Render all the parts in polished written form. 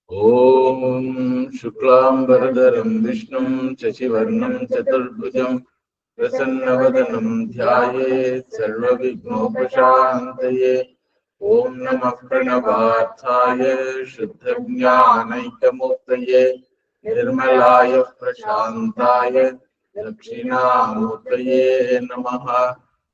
Om Shuklam Bharadaram Vishnum Shashivarnam Chaturbhujam Prasannavadanam Dhyaye Sarva Vignopashantaye. Om Namah Pranavathaya Shuddha Jnanaikamuktaye Nirmalaya Prashantaya Dakshinamurtaye Namaha.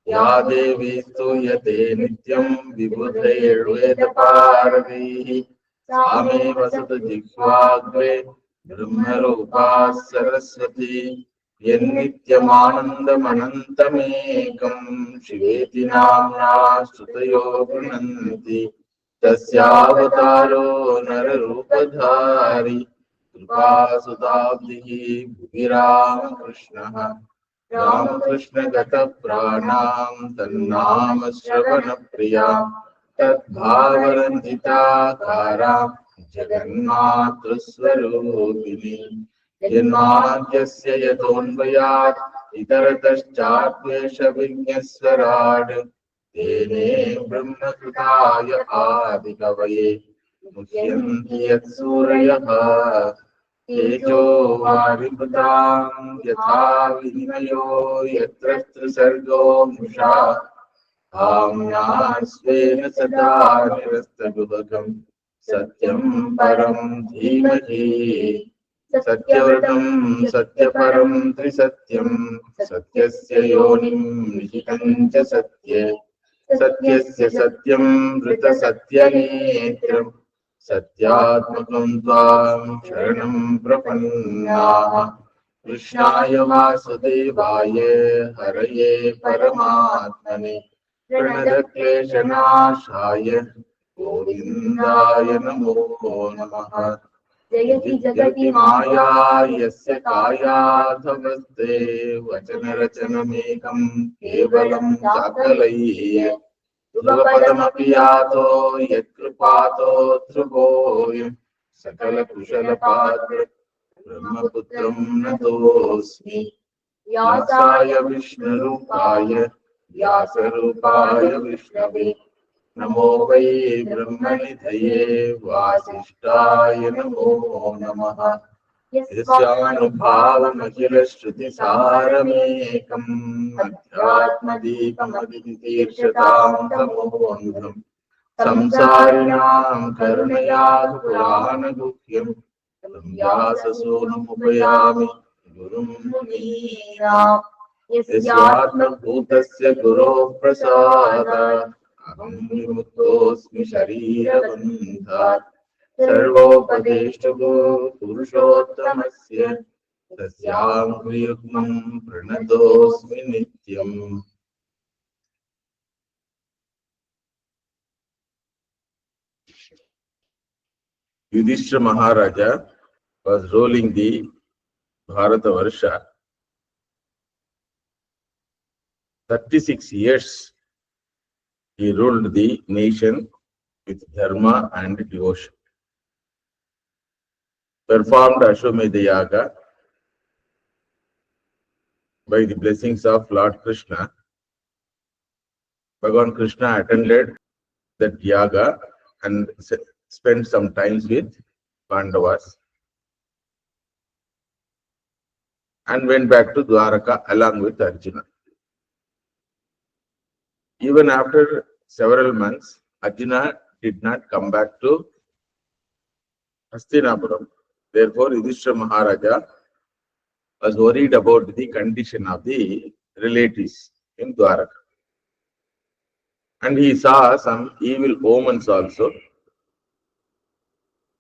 Ya Devi Stuyate Nityam Vibhudhair Vedaparadihi Same Vasata Jikvagre Brahmarupa Saraswati Yennityamanandamanantamekam Shiveti Namna Sutayo Brunanti Tasyavataro Nararupadhari Kripa Sudabdihi Bhugiram Krishna Ramakrishna Gata Pranam Tannama Shravana Priyam Tadbhavaranjita Karam Jagannatha Swarupini Janmadhyasya Yatonvayat Itarataschatvesha Vinyaswarad Tene Brahma Kritaya Adikavaye Muhyanti Yatsurayaha Tejo Varibhudam Yatha Vinimayo Yatrastra Sargo Musha Amyasvena Sada Nirastagubhagam Satyam Param Dhimahi Satyavratam Satyaparam Trisatyam Satyasya Yonim Nihitam Cha Satye Satyasya Satyam Vrita Satyanetram Satyatmakam Tvam Sharanam Prapannaha Krishnaya Vasudevaya Haraye Paramatmane Pranadakleshanashaya Govindaya Namo Namaha Jayati Jagati Maya Yasya Kaya Dhavaste Vachana Rachanamekam Kevalam Chakalaiye Dhruvapadamapi yato Yatkripato Dhruvoyam Sakala Kushala Padra Brahmaputram Natosmi Vyasaya Vishnurupaya Vyasarupaya Vishnave Namo Vai Brahmanidhaye Vasishtaya Namo Namaha Yasyanubhavam Akhila Shruti Saramekam Adhyatmadipam Aditirshatam Tamogandham Samsarinam Karunaya Purana Guhyam Vyasa Sonam Upayami Gurum Munina Yasyatma Bhutasya Guru Prasada Aham Vimuktosmi Sharira Bandhat Sarvopadeshtago Purushottamasya Tasyam Kriyukmam Pranatosmi Nityam. Yudhishthira Maharaja was ruling the Bharata Varsha 36 years. He ruled the nation with dharma and devotion. Performed Ashwamedha Yaga by the blessings of Lord Krishna. Bhagavan Krishna attended that yaga and spent some time with Pandavas and went back to Dwaraka along with Arjuna. Even after several months, Arjuna did not come back to Hastinapuram. Therefore, Yudhishthira Maharaja was worried about the condition of the relatives in Dwaraka. And he saw some evil omens also.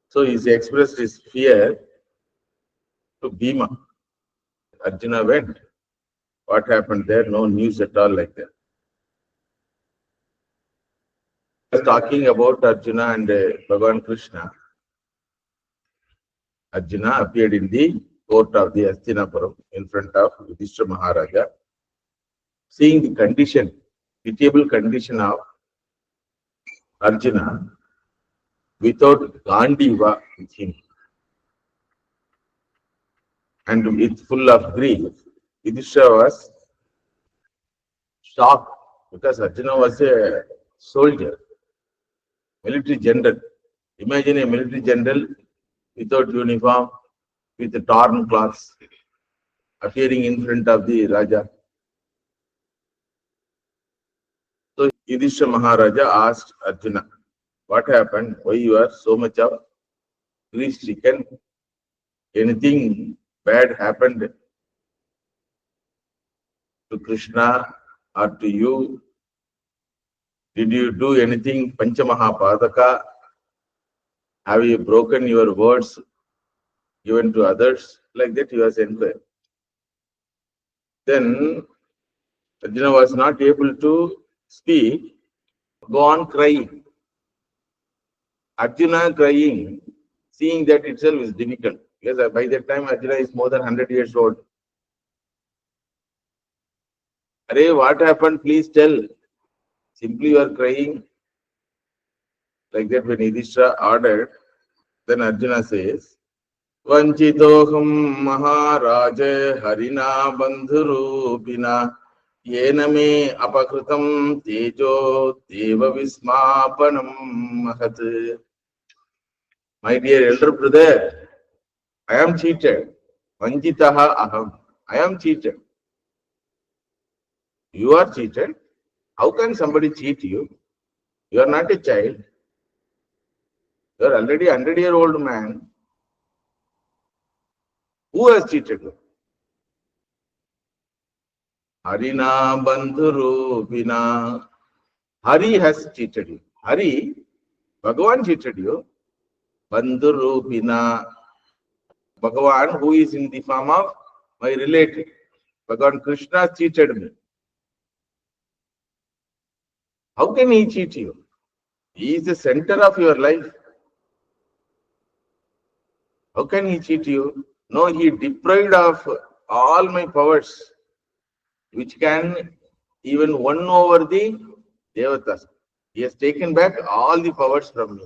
So he expressed his fear to Bhima. Arjuna went. What happened there? No news at all like that. He was talking about Arjuna and Bhagavan Krishna. Arjuna appeared in the court of the Hastinapuram in front of Yudhishthira Maharaja. Seeing the condition, pitiable condition of Arjuna without Gandiva with him and with full of grief, Yudhishthira was shocked because Arjuna was a soldier, military general. Imagine a military general without uniform, with the torn cloths, appearing in front of the Raja. So Yudhishthira Maharaja asked Arjuna, what happened? Why you are so much of grief-stricken? Anything bad happened to Krishna or to you? Did you do anything Panchamahapadaka? Have you broken your words given to others? Like that he was inquired. Then Arjuna was not able to speak, go on crying. Arjuna crying, seeing that itself is difficult. Because by that time Arjuna is more than 100 years old. Arey, what happened? Please tell. Simply you are crying. Like that when Yudhishthira ordered, then Arjuna says, Vanchitoham Maharaja Harina Bandhurupina Yename Apakrutam Tejo Deva Vismapanam Mahat. My dear elder brother, I am cheated. Vanchitaha Aham. I am cheated. You are cheated. How can somebody cheat you? You are not a child. You are already 100-year-old man. Who has cheated you? Harina Bandhurupina. Hari has cheated you. Hari, Bhagavan cheated you. Bandhurupina. Bhagavan, who is in the form of my relative. Bhagavan Krishna cheated me. How can he cheat you? He is the center of your life. How can he cheat you? No, he deprived of all my powers, which can even won over the Devatas. He has taken back all the powers from me.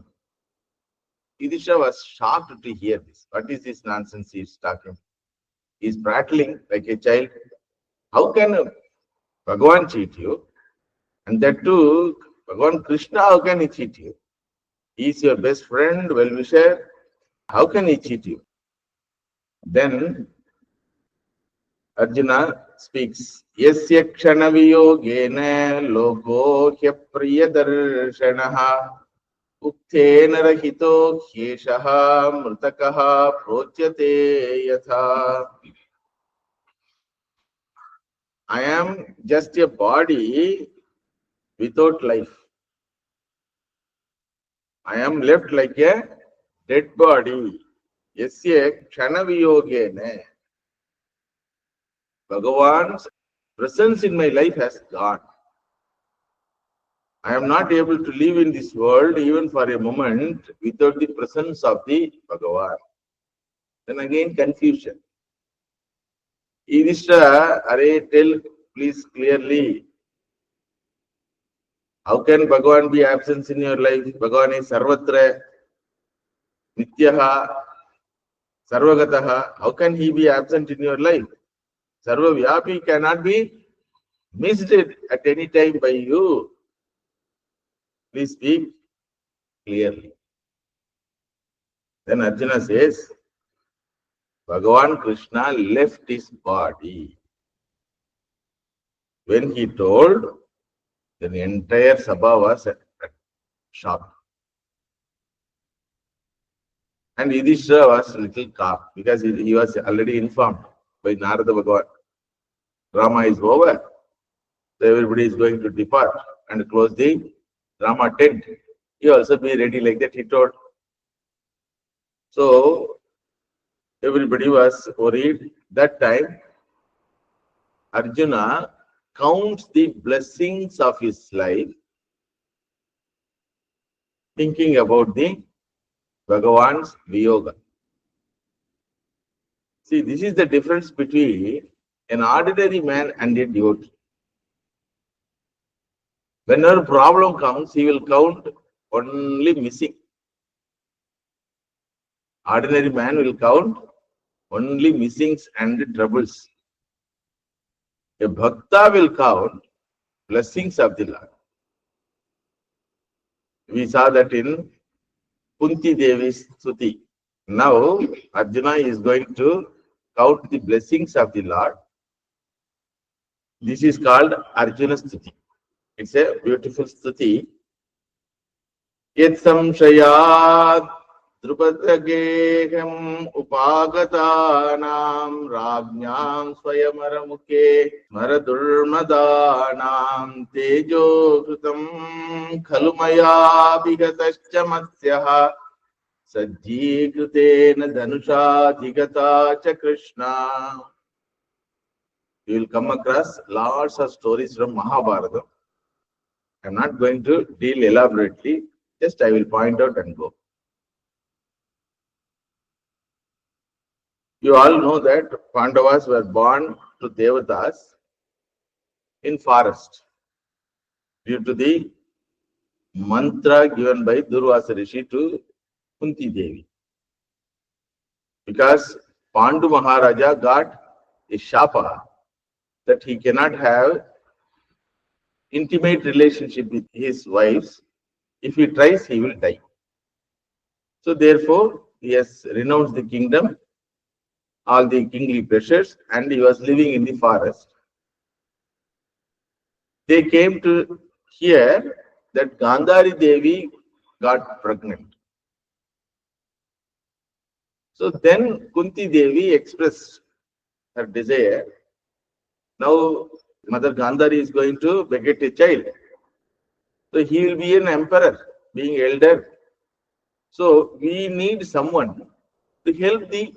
Yudhishthira was shocked to hear this. What is this nonsense he is talking? He is prattling like a child. How can Bhagavan cheat you? And that too, Bhagavan Krishna, how can he cheat you? He is your best friend, well-wisher. How can he cheat you? Then Arjuna speaks. Yasya kshanaviyogena loko hyapriyadarsanaha uktena rahito hyeshaha mritakaha protyate yatha. I am just a body without life. I am left like a dead body. Yasya kshanaviyogena. Bhagavan's presence in my life has gone. I am not able to live in this world even for a moment without the presence of the Bhagavan. Then again confusion. Yudhishthira, Arey, tell please clearly. How can Bhagavan be absent in your life? Bhagavan is Sarvatra, Nityaha, Sarvagataha. How can he be absent in your life? Sarvavyapi cannot be missed at any time by you. Please speak clearly. Then Arjuna says, Bhagavan Krishna left his body. When he told, then the entire Sabha was shocked. And Yudhishthira was a little calm because he was already informed by Narada Bhagavan. Drama is over. So everybody is going to depart and close the drama tent. You also be ready like that, he told. So everybody was worried. That time, Arjuna counts the blessings of his life, thinking about the Bhagavan's Viyoga. See, this is the difference between an ordinary man and a devotee. Whenever problem comes, he will count only missing. Ordinary man will count only missings and troubles. A bhakta will count blessings of the Lord. We saw that in Kunti Devi's Stuti. Now, Arjuna is going to count the blessings of the Lord. This is called Arjuna Stuti. It's a beautiful Stuti. Yet samshayat drupatageham upagatanam rajñam swayamaramuke maradurmadanam tejo krutam khalumaya vigatascha matsyaha sajjikritena dhanusha jigata cha Krishna. You will come across lots of stories from Mahabharata. I am not going to deal elaborately, just I will point out and go. You all know that Pandavas were born to Devatas in forest due to the mantra given by Durvasa Rishi to Kunti Devi. Because Pandu Maharaja got a shapa that he cannot have intimate relationship with his wives. If he tries, he will die. So therefore, he has renounced the kingdom, all the kingly pleasures, and he was living in the forest. They came to hear that Gandhari Devi got pregnant. So then Kunti Devi expressed her desire. Now Mother Gandhari is going to beget a child. So he will be an emperor, being elder. So we need someone to help the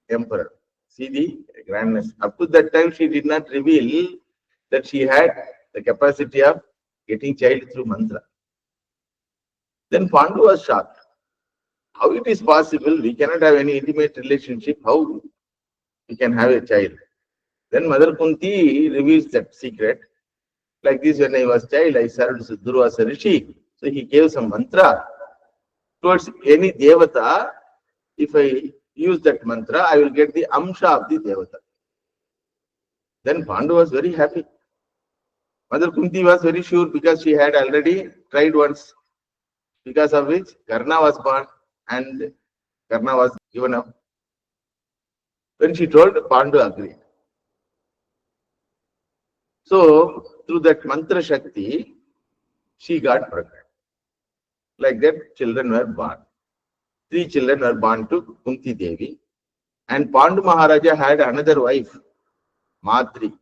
emperor. See the grandness. Up to that time, she did not reveal that she had the capacity of getting child through mantra. Then Pandu was shocked. How it is possible? We cannot have any intimate relationship. How we can have a child? Then Mother Kunti reveals that secret. Like this, when I was child, I served Durvasa Rishi. So he gave some mantra towards any devata. If I use that mantra, I will get the amsha of the devata. Then Pandu was very happy. Mother Kunti was very sure because she had already tried once, because of which Karna was born and Karna was given up. When she told, Pandu agreed. So through that mantra Shakti, she got pregnant. Like that, children were born. 3 children were born to Kunti Devi. And Pandu Maharaja had another wife, Madri.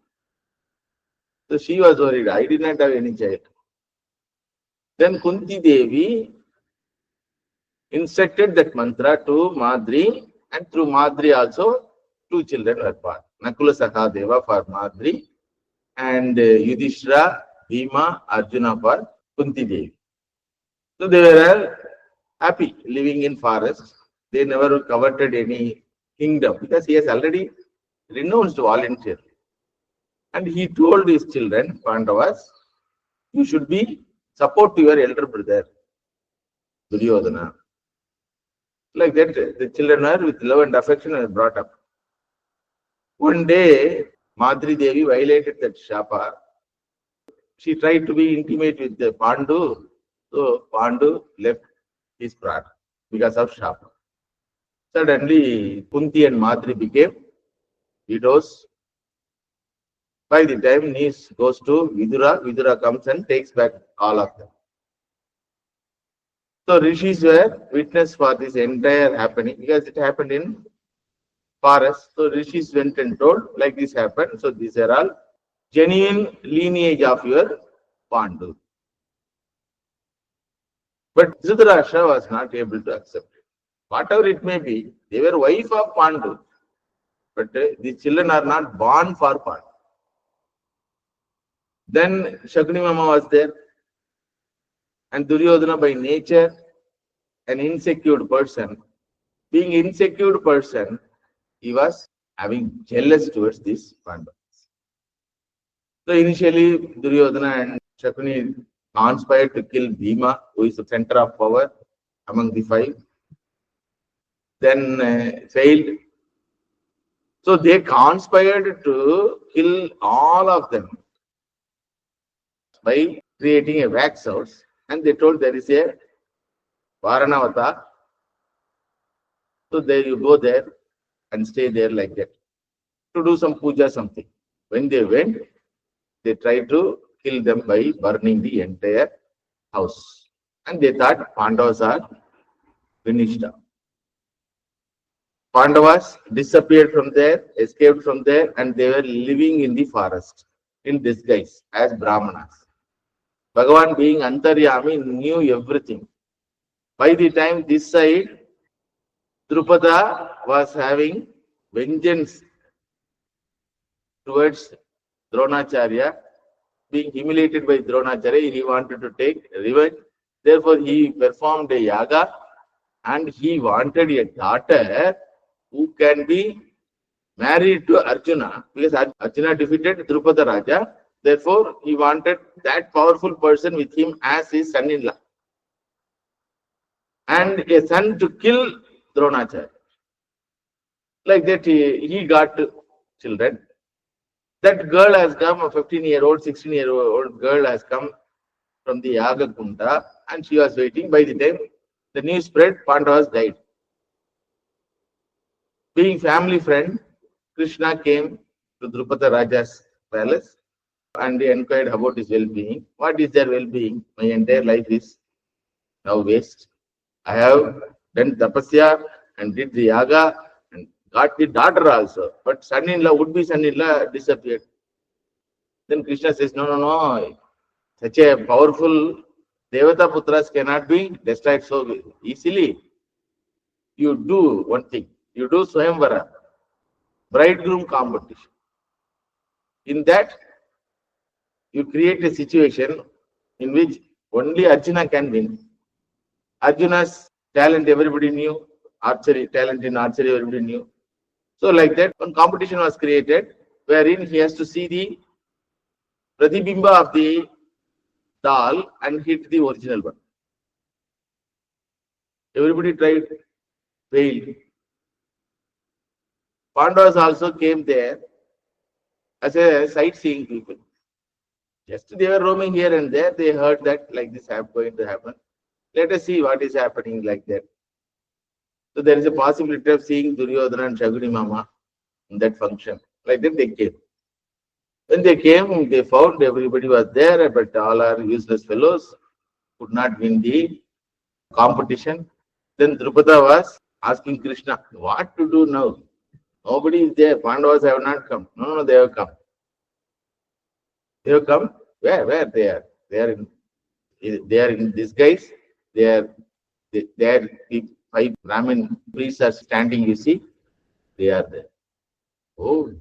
So she was worried. I did not have any child. Then Kunti Devi instructed that mantra to Madri, and through Madri also 2 children were born. Nakula Sakadeva for Madri and Yudhishthira, Bhima, Arjuna for Kunti Devi. So they were happy living in forest. They never coveted any kingdom because he has already renounced voluntarily. And he told his children, Pandavas, you should be support to your elder brother, Duryodhana. Like that, the children are with love and affection are brought up. One day, Madri Devi violated that shapa. She tried to be intimate with the Pandu. So Pandu left his prat because of shapa. Suddenly, Kunti and Madri became widows. By the time news goes to Vidura, Vidura comes and takes back all of them. So rishis were witness for this entire happening because it happened in forest. So rishis went and told like this happened. So these are all genuine lineage of your Pandu. But Dhritarashtra was not able to accept it. Whatever it may be, they were wife of Pandu. But the children are not born for Pandu. Then Shakuni Mama was there. And Duryodhana by nature, an insecure person. Being insecure person, he was having jealous towards this Pandavas. So initially, Duryodhana and Shakuni conspired to kill Bhima, who is the center of power among the 5. Then failed. So they conspired to kill all of them by creating a wax house. And they told there is a Varanavata So there you go there and stay there like that to do some puja, something. When they went, they tried to kill them by burning the entire house. And they thought Pandavas are finished. Pandavas disappeared from there, escaped from there, and they were living in the forest in disguise as Brahmanas. Bhagavan being Antaryami knew everything. By the time this side, Drupada was having vengeance towards Dronacharya, being humiliated by Dronacharya, he wanted to take revenge. Therefore, he performed a yaga and he wanted a daughter who can be married to Arjuna, because Arjuna defeated Drupada Raja. Therefore, he wanted that powerful person with him as his son-in-law and a son to kill Dronacharya. Like that, he got children. That girl has come, a 15-year-old, 16-year-old girl has come from the Yaga Kunda, and she was waiting. By the time the news spread, Pandavas died. Being family friend, Krishna came to Drupada Raja's palace and he inquired about his well-being. What is their well-being? My entire life is now waste. I have done tapasya and did the yaga and got the daughter also. But son-in-law, would-be son-in-law disappeared. Then Krishna says, no. Such a powerful Devata Putras cannot be destroyed so easily. You do one thing. You do Swayamvara, bridegroom competition. In that, you create a situation in which only Arjuna can win. Arjuna's talent everybody knew, archery, talent in archery everybody knew. So like that, one competition was created wherein he has to see the pratibimba of the doll and hit the original one. Everybody tried, failed. Pandavas also came there as a sightseeing people. Just they were roaming here and there. They heard that like this is going to happen. Let us see what is happening like that. So there is a possibility of seeing Duryodhana and Shaguni Mama in that function. Like that they came. When they came, they found everybody was there, but all are useless fellows, could not win the competition. Then Drupada was asking Krishna, what to do now? Nobody is there. Pandavas have not come. No, they have come. They have come. Where they are? They are in disguise. They are the 5 Brahmin priests are standing. You see, they are there. Oh,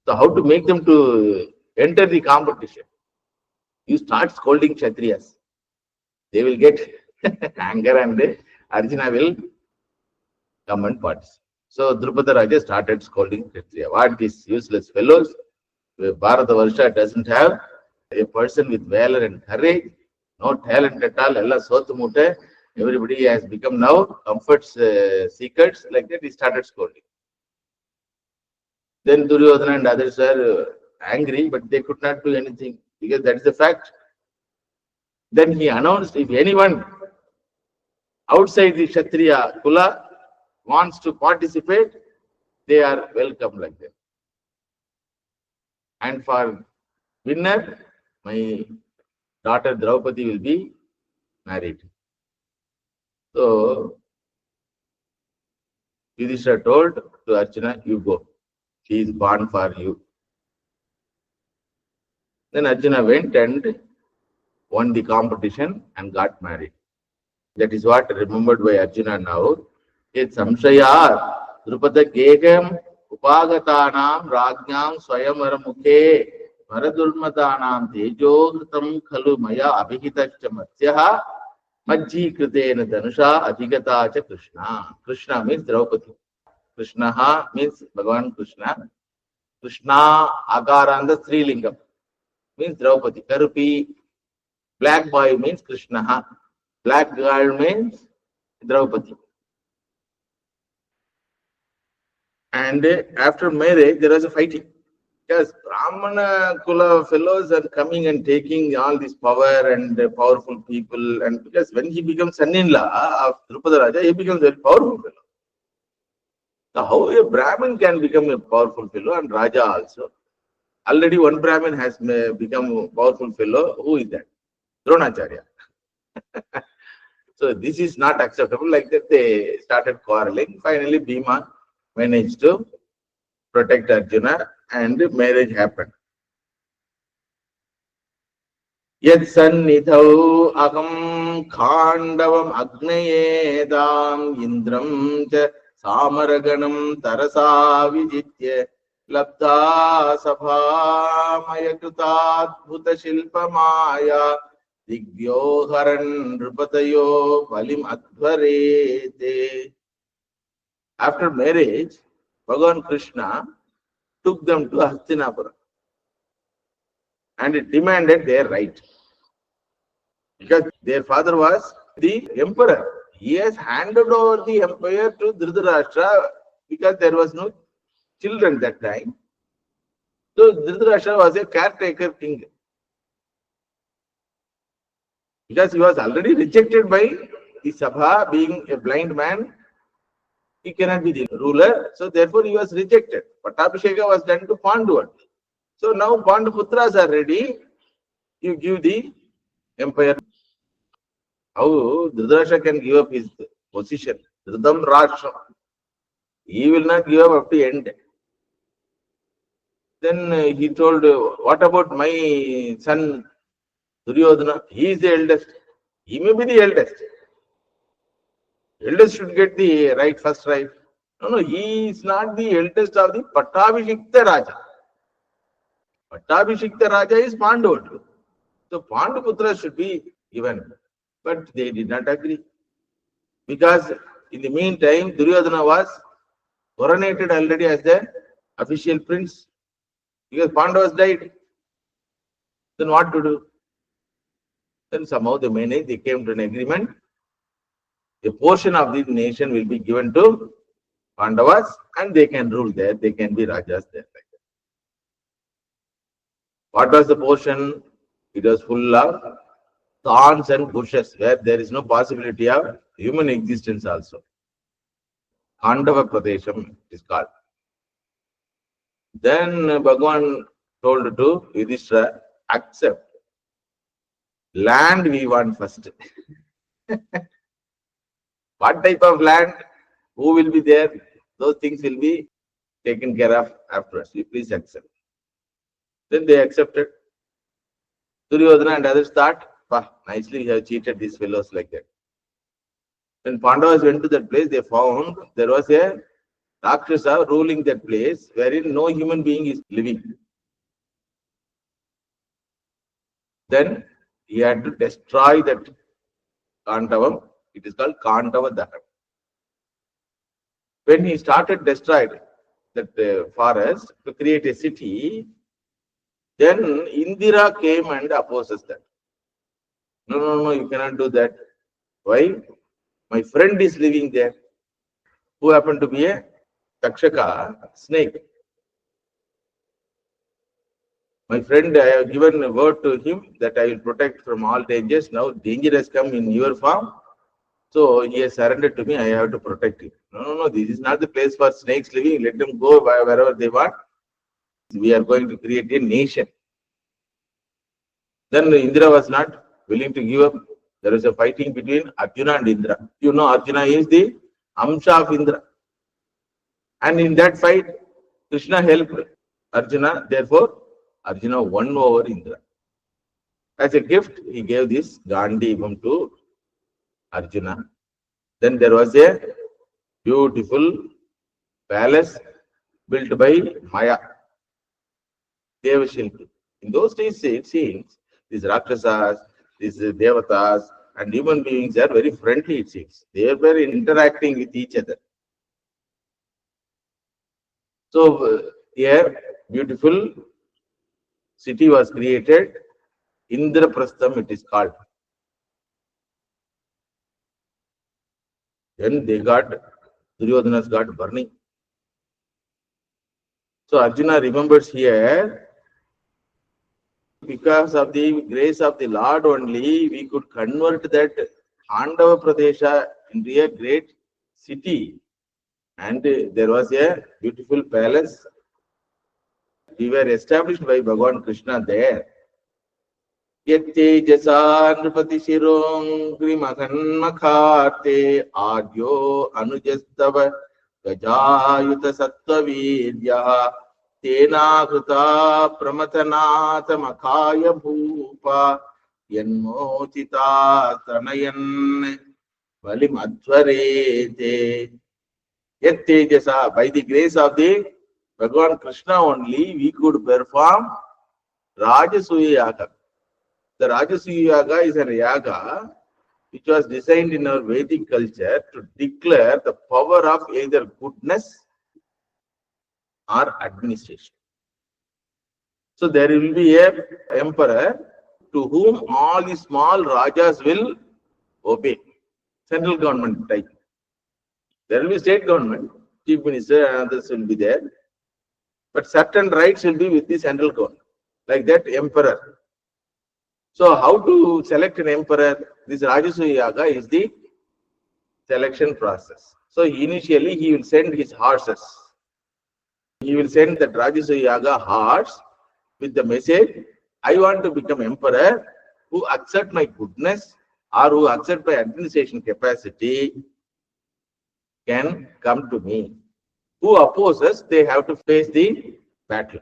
so how to make them to enter the competition? You start scolding Kshatriyas. They will get anger and Arjuna will come and participate. So Drupada Raja started scolding Kshatriya. What these useless fellows? Bharata Varsha doesn't have a person with valor and courage, no talent at all. Allah Sotumute. Everybody has become now comfort seekers. Like that, he started scolding. Then Duryodhana and others are angry, but they could not do anything because that is the fact. Then he announced, if anyone outside the Kshatriya Kula wants to participate, they are welcome like that. And for winner, my daughter Draupadi will be married. So Yudhishthira told to Arjuna, you go. She is born for you. Then Arjuna went and won the competition and got married. That is what remembered by Arjuna now. It samshaya Drupada Gegam Upagatanam Rajnam Swayamvara Mukhe Varadurmatanam Tejohritam Khalu Maya Abhihitachya Matsyaha Majji Kritena Dhanusha Adhigata Cha Krishna. Krishna means Draupadi. Krishna means Bhagavan Krishna. Krishna Akaranda Srilingam means Draupadi. Karupi, black boy means Krishna. Black girl means Draupadi. And after marriage, there was a fighting. Because Brahmana Kula fellows are coming and taking all this power and powerful people. And because when he becomes son-in-law of Drupada Raja, he becomes a very powerful fellow. Now, how a Brahmin can become a powerful fellow and Raja also? Already one Brahmin has become a powerful fellow. Who is that? Dronacharya. So this is not acceptable. Like that, they started quarreling. Finally, Bhima managed to protect Arjuna and marriage happened. Yad sannithau aham khandavam agnayeedam indram cha samaraganam tarasa vijitya labdha sabhamaya krutadbhuta shilpamaya digbyoharan nrupatayo valim advarete. After marriage, Bhagavan Krishna took them to Hastinapura and demanded their right. Because their father was the emperor. He has handed over the empire to Dhritarashtra because there was no children that time. So Dhritarashtra was a caretaker king. Because he was already rejected by the Sabha, being a blind man, he cannot be the ruler. So therefore he was rejected. Pattabhisheka was done to Pandu. So now Panduputras are ready. You give the empire. How Dhritarashtra can give up his position? Dhritam Rashtra. He will not give up to end. Then he told, what about my son Duryodhana? He is the eldest. He may be the eldest. Eldest should get the right, first right. No, he is not the eldest of the Pattabhishekta Raja. Pattabhishekta Raja is Pandu. So Panduputra should be given. But they did not agree. Because in the meantime, Duryodhana was coronated already as the official prince. Because Pandavas died. Then what to do? Then somehow they came to an agreement. A portion of the nation will be given to Pandavas and they can rule there. They can be Rajas there. Like that. What was the portion? It was full of thorns and bushes where there is no possibility of human existence also. Khandava Pradesham is called. Then Bhagavan told to Yudhishthira, accept. Land we want first. What type of land? Who will be there? Those things will be taken care of afterwards. You please accept. Then they accepted. Duryodhana and others thought, nicely you have cheated these fellows like that. When Pandavas went to that place, they found there was a Rakshasa ruling that place wherein no human being is living. Then he had to destroy that Kandavam. It is called Kandava Dahan. When he started destroying that forest to create a city, then Indira came and opposes that. No, you cannot do that. Why? My friend is living there, who happened to be a Takshaka snake. My friend, I have given a word to him that I will protect from all dangers. Now danger has come in your form. So he has surrendered to me. I have to protect him. No. This is not the place for snakes living. Let them go wherever they want. We are going to create a nation. Then Indra was not willing to give up. There was a fighting between Arjuna and Indra. You know, Arjuna is the Amsha of Indra. And in that fight, Krishna helped Arjuna. Therefore, Arjuna won over Indra. As a gift, he gave this Gandivam to Arjuna. Then there was a beautiful palace built by Maya, Devashilpi. In those days, it seems, these Rakshasas, these Devatas, and human beings are very friendly, it seems. They were interacting with each other. So, here, beautiful city was created. Indraprastham, it is called. Then they got, Duryodhana's got burning. So Arjuna remembers here, because of the grace of the Lord only, we could convert that Khandava Pradesha into a great city. And there was a beautiful palace. We were established by Bhagavan Krishna there. Yattejasa nripati shirong makhate adyo anujastava gajayuta sattvavirya tena kruta pramatanata makhaya bhupa yanmochita tanayan valimadvarete. Yattejasa, by the grace of the Bhagavan Krishna only, we could perform Rajasuya Yaga. The Rajasuya Yaga is a yaga which was designed in our Vedic culture to declare the power of either goodness or administration. So there will be a emperor to whom all the small rajas will obey. Central government type. There will be state government, chief minister and others will be there. But certain rights will be with the central government. Like that emperor. So how to select an emperor? This Rajasuya Yaga is the selection process. So initially he will send his horses. He will send the Rajasuya Yaga horse with the message, I want to become emperor who accept my goodness or who accept my administration capacity can come to me. Who opposes, they have to face the battle.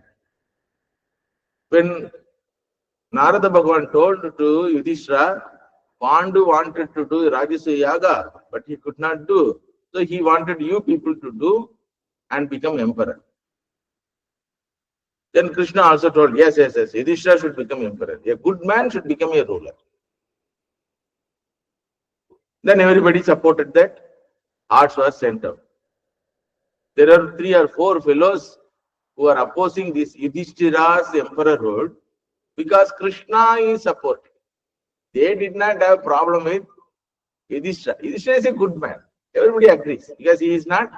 When Narada Bhagavan told to Yudhishthira, Pandu wanted to do Rajasuya Yaga, but he could not do. So he wanted you people to do and become emperor. Then Krishna also told, yes, Yudhishthira should become emperor. A good man should become a ruler. Then everybody supported that. Hearts was sent out. There are 3 or 4 fellows who are opposing this Yudhishthira's emperorhood because Krishna is supporting. They did not have a problem with Yudhishthira. Yudhishthira is a good man. Everybody agrees because he is not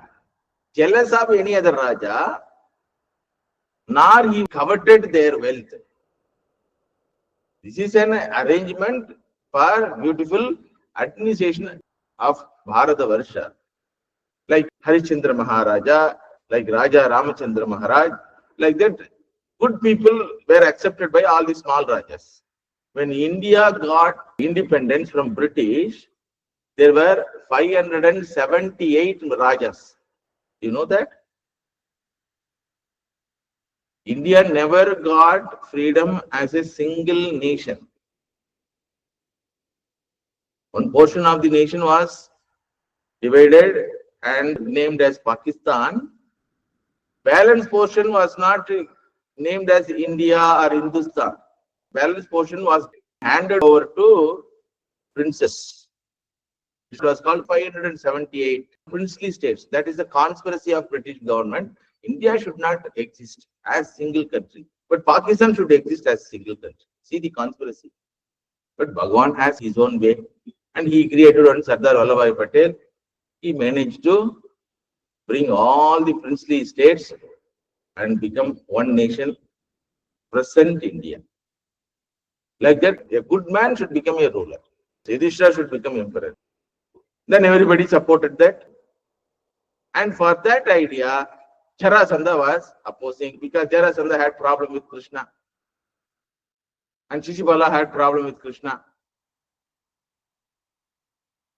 jealous of any other Raja, nor he coveted their wealth. This is an arrangement for beautiful administration of Bharata Varsha. Like Harishchandra Maharaja, like Raja Ramachandra Maharaj, like that, good people were accepted by all the small Rajas. When India got independence from British, there were 578 Rajas. You know that? India never got freedom as a single nation. One portion of the nation was divided and named as Pakistan. Balance portion was not named as India or Hindustan. Balance portion was handed over to princes. It was called 578 princely states. That is the conspiracy of British government. India should not exist as single country, but Pakistan should exist as single country. See the conspiracy. But Bhagavan has his own way, and he created one Sardar Vallabhbhai Patel. He managed to bring all the princely states and become one nation, present India. Like that, a good man should become a ruler. Yudhishthira should become emperor. Then everybody supported that. And for that idea, Jarasandha was opposing because Jarasandha had problem with Krishna. And Shishupala had problem with Krishna.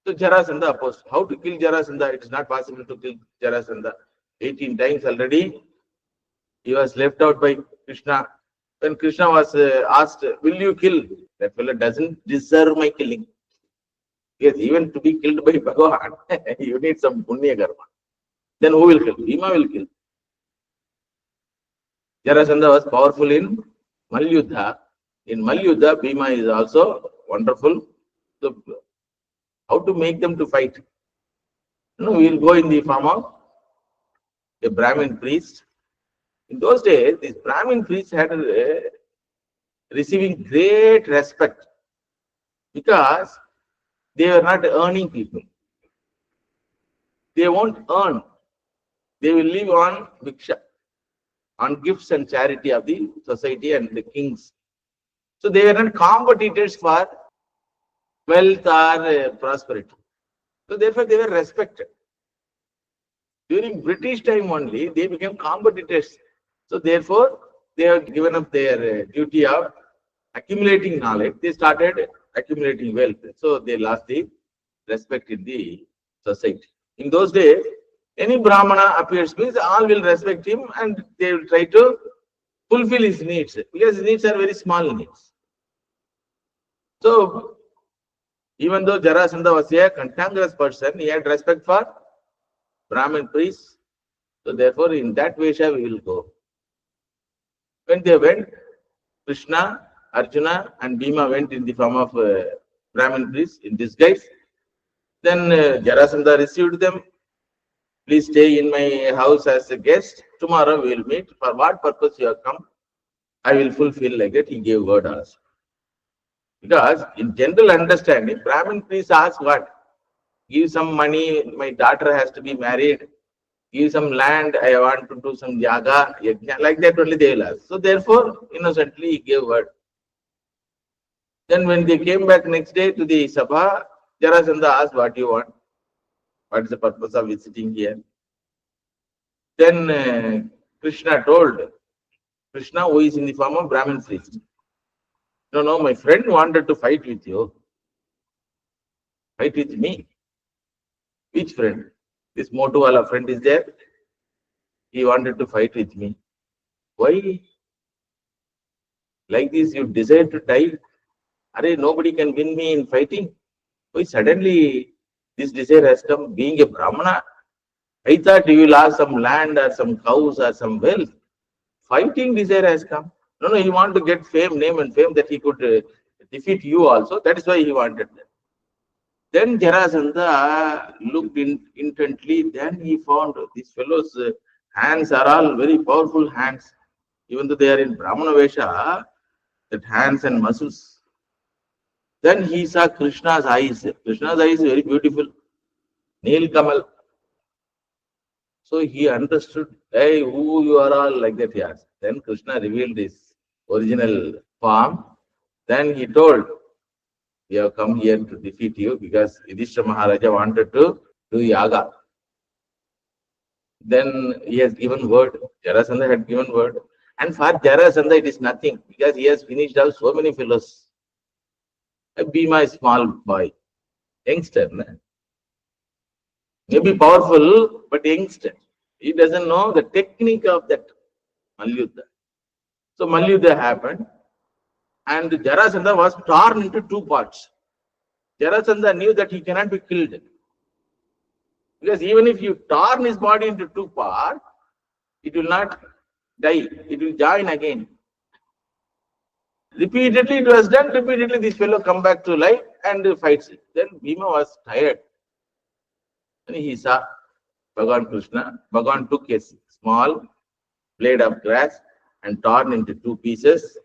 So Jarasandha opposed. How to kill Jarasandha? It is not possible to kill Jarasandha. 18 times already he was left out by Krishna. When Krishna was asked, will you kill? That fellow doesn't deserve my killing. Yes, even to be killed by Bhagavan, you need some punya karma. Then who will kill? Bhima will kill. Jarasandha was powerful in Malyuddha. In Malyuddha, Bhima is also wonderful. So, how to make them to fight? No, we will go in the form of a Brahmin priest. In those days, these Brahmin priests had receiving great respect because they were not earning people. They won't earn. They will live on bhiksha, on gifts and charity of the society and the kings. So they were not competitors for wealth or prosperity. So therefore they were respected. During British time only, they became competitors. So therefore, they have given up their duty of accumulating knowledge. They started accumulating wealth. So they lost the respect in the society. In those days, any Brahmana appears means all will respect him and they will try to fulfill his needs because his needs are very small needs. So even though Jarasandha was a cantankerous person, he had respect for Brahmin priests. So therefore, in that Vesha we will go. When they went, Krishna, Arjuna, and Bhima went in the form of Brahmin priests in disguise. Then Jarasandha received them. Please stay in my house as a guest. Tomorrow we will meet. For what purpose you have come? I will fulfill like that. He gave word also. Because in general understanding, Brahmin priests ask what? Give some money, my daughter has to be married. Give some land, I want to do some yaga, yajna, like that only they will ask. So therefore, innocently he gave word. Then when they came back next day to the Sabha, Jarasandha asked, what do you want? What is the purpose of visiting here? Then Krishna told, Krishna who is in the form of Brahmin priest. No, my friend wanted to fight with you. Fight with me. Which friend? This Motuwala friend is there. He wanted to fight with me. Why? Like this, you desire to die. Arey, nobody can win me in fighting. Why suddenly this desire has come? Being a Brahmana, I thought you will have some land or some cows or some wealth. Fighting desire has come. No, he wanted to get fame, name and fame that he could defeat you also. That is why he wanted that. Then Jarasandha looked intently. Then he found these fellows' hands are all very powerful hands. Even though they are in Brahmana Vesha, that hands and muscles. Then he saw Krishna's eyes. Krishna's eyes is very beautiful. Neel Kamal. So he understood, hey, who you are all, like that he asked. Then Krishna revealed his original form. Then he told, we have come here to defeat you because Yudhishthira Maharaja wanted to do yaga. Then he has given word. Jarasandha had given word. And for Jarasandha it is nothing because he has finished out so many fellows. Bhima is small boy, youngster. Maybe powerful, but youngster. He doesn't know the technique of that Malyuddha. So Malyuddha happened. And Jarasandha was torn into two parts. Jarasandha knew that he cannot be killed. Because even if you torn his body into two parts, it will not die. It will join again. Repeatedly it was done. Repeatedly this fellow come back to life and fights it. Then Bhima was tired. And he saw Bhagavan Krishna. Bhagavan took a small blade of grass and torn into two pieces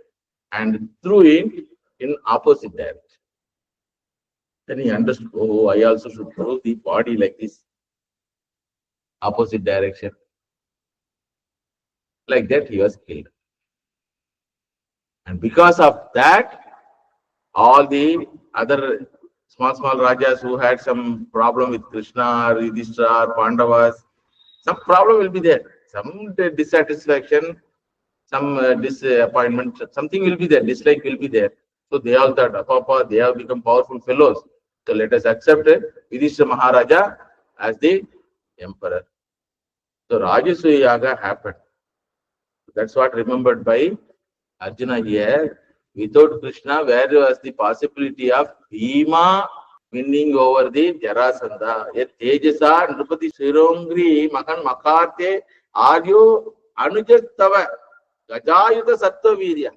and threw it in opposite direction. Then he understood, oh, I also should throw the body like this, opposite direction. Like that he was killed. And because of that, all the other small rajas who had some problem with Krishna or Yudhishthira or Pandavas, some problem will be there. Some dissatisfaction, some disappointment, something will be there, dislike will be there. So they all thought, Papa, they have become powerful fellows. So let us accept Yudhishthira Maharaja as the emperor. So Rajasuya Yaga happened. That's what remembered by Arjuna here. Without Krishna, where was the possibility of Bhima winning over the Jarasandha? Yet Tejasa Nrupati Sirongri Makan Makarte Aryo Anujattava Gajayuta Sattva Virya.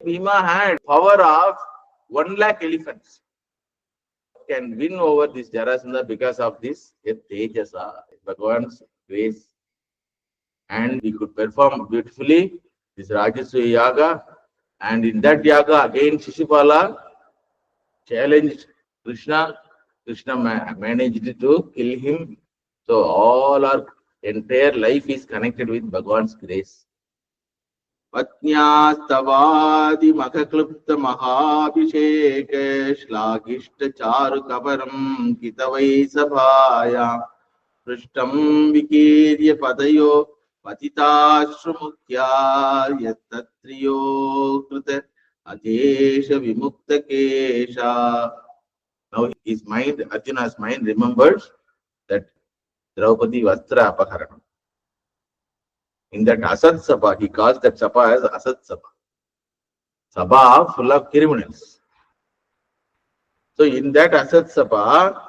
Bhima had power of 1 lakh elephants. Can win over this Jarasandha because of this Tejasa, Bhagavan's grace. And he could perform beautifully this Rajasuya Yaga. And in that Yaga, again Shishupala challenged Krishna. Krishna managed to kill him. So all our entire life is connected with Bhagavan's grace. Patnyastavadi Makaklupta Mahabhishek Shlagishta Charu Kabaram Kitavai Sabhaya Prishtam Vikirya Padayo Patitashramukya Yattatriyo Krita Adesha Vimukta Kesha. Now his mind, Arjuna's mind remembers that Draupadi Vastra Apaharanam. In that Asad Sabha, he calls that Sabha as Asad Sabha. Sabha full of criminals. So in that Asad Sabha,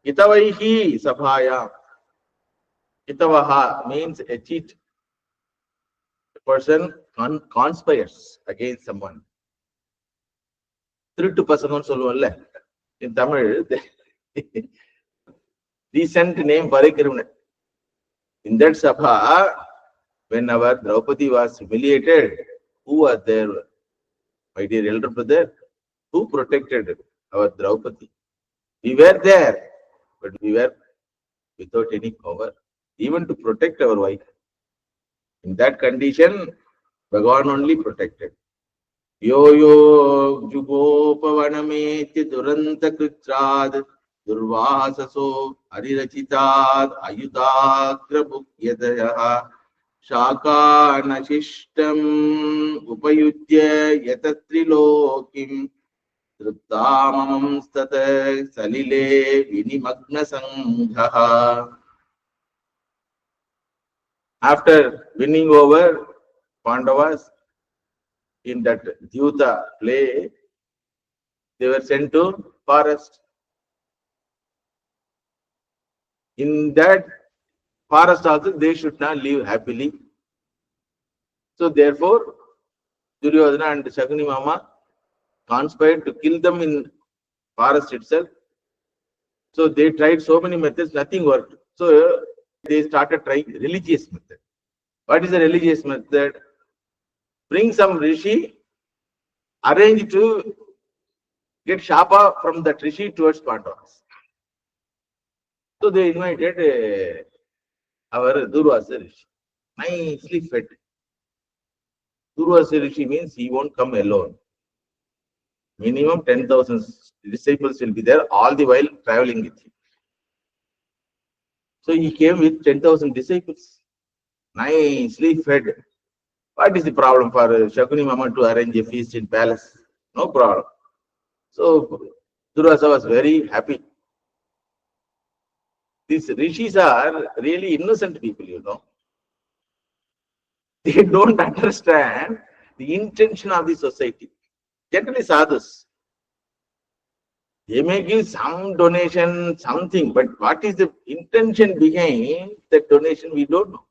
Kitavaihi Sabhaya. Kitavaha means a cheat. A person conspires against someone. திருட்டு பசங்கன்னு சொல்லுவோம்ல in Tamil, decent name for a criminal. In that Sabha, when our Draupadi was humiliated, who was there? My dear elder brother, who protected our Draupadi? We were there, but we were without any power, even to protect our wife. In that condition, Bhagavan only protected. Yo yo jugopavanameti duranta kritrad durvasaso arirachitad ayudagra bhukyadaya shaka nashishtam upayudya yatatrilokim triptamam stata salile vinimagna sanghaha. After winning over Pandavas in that Dyuta play, they were sent to forest. In that forest also, they should not live happily. So therefore, Duryodhana and Shakuni Mama conspired to kill them in forest itself. So they tried so many methods, nothing worked. So they started trying religious method. What is the religious method? Bring some rishi, arrange to get shapa from that rishi towards Pandavas. So they invited our Durvasa rishi, nicely fed. Durvasa rishi means he won't come alone. Minimum 10,000 disciples will be there all the while traveling with him. So he came with 10,000 disciples, nicely fed. What is the problem for Shakuni Mama to arrange a feast in palace? No problem. So Durvasa was very happy. These rishis are really innocent people, you know. They don't understand the intention of the society. Generally sadhus, they may give some donation, something, but what is the intention behind that donation, we don't know.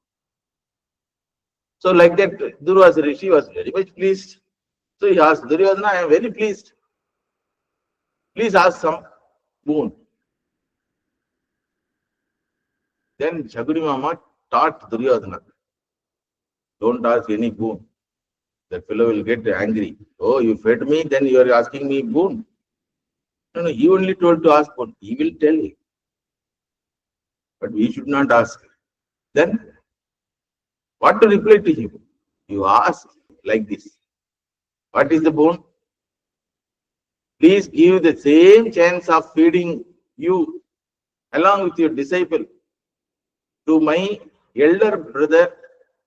So like that, Durvasa Rishi was very much pleased. So he asked Duryodhana, I am very pleased. Please ask some boon. Then Shakuni Mama taught Duryodhana, don't ask any boon. That fellow will get angry. Oh, you fed me, then you are asking me boon. No, he only told to ask boon. He will tell you. But we should not ask. Then, what to reply to him? You ask like this. What is the boon? Please give the same chance of feeding you along with your disciple to my elder brother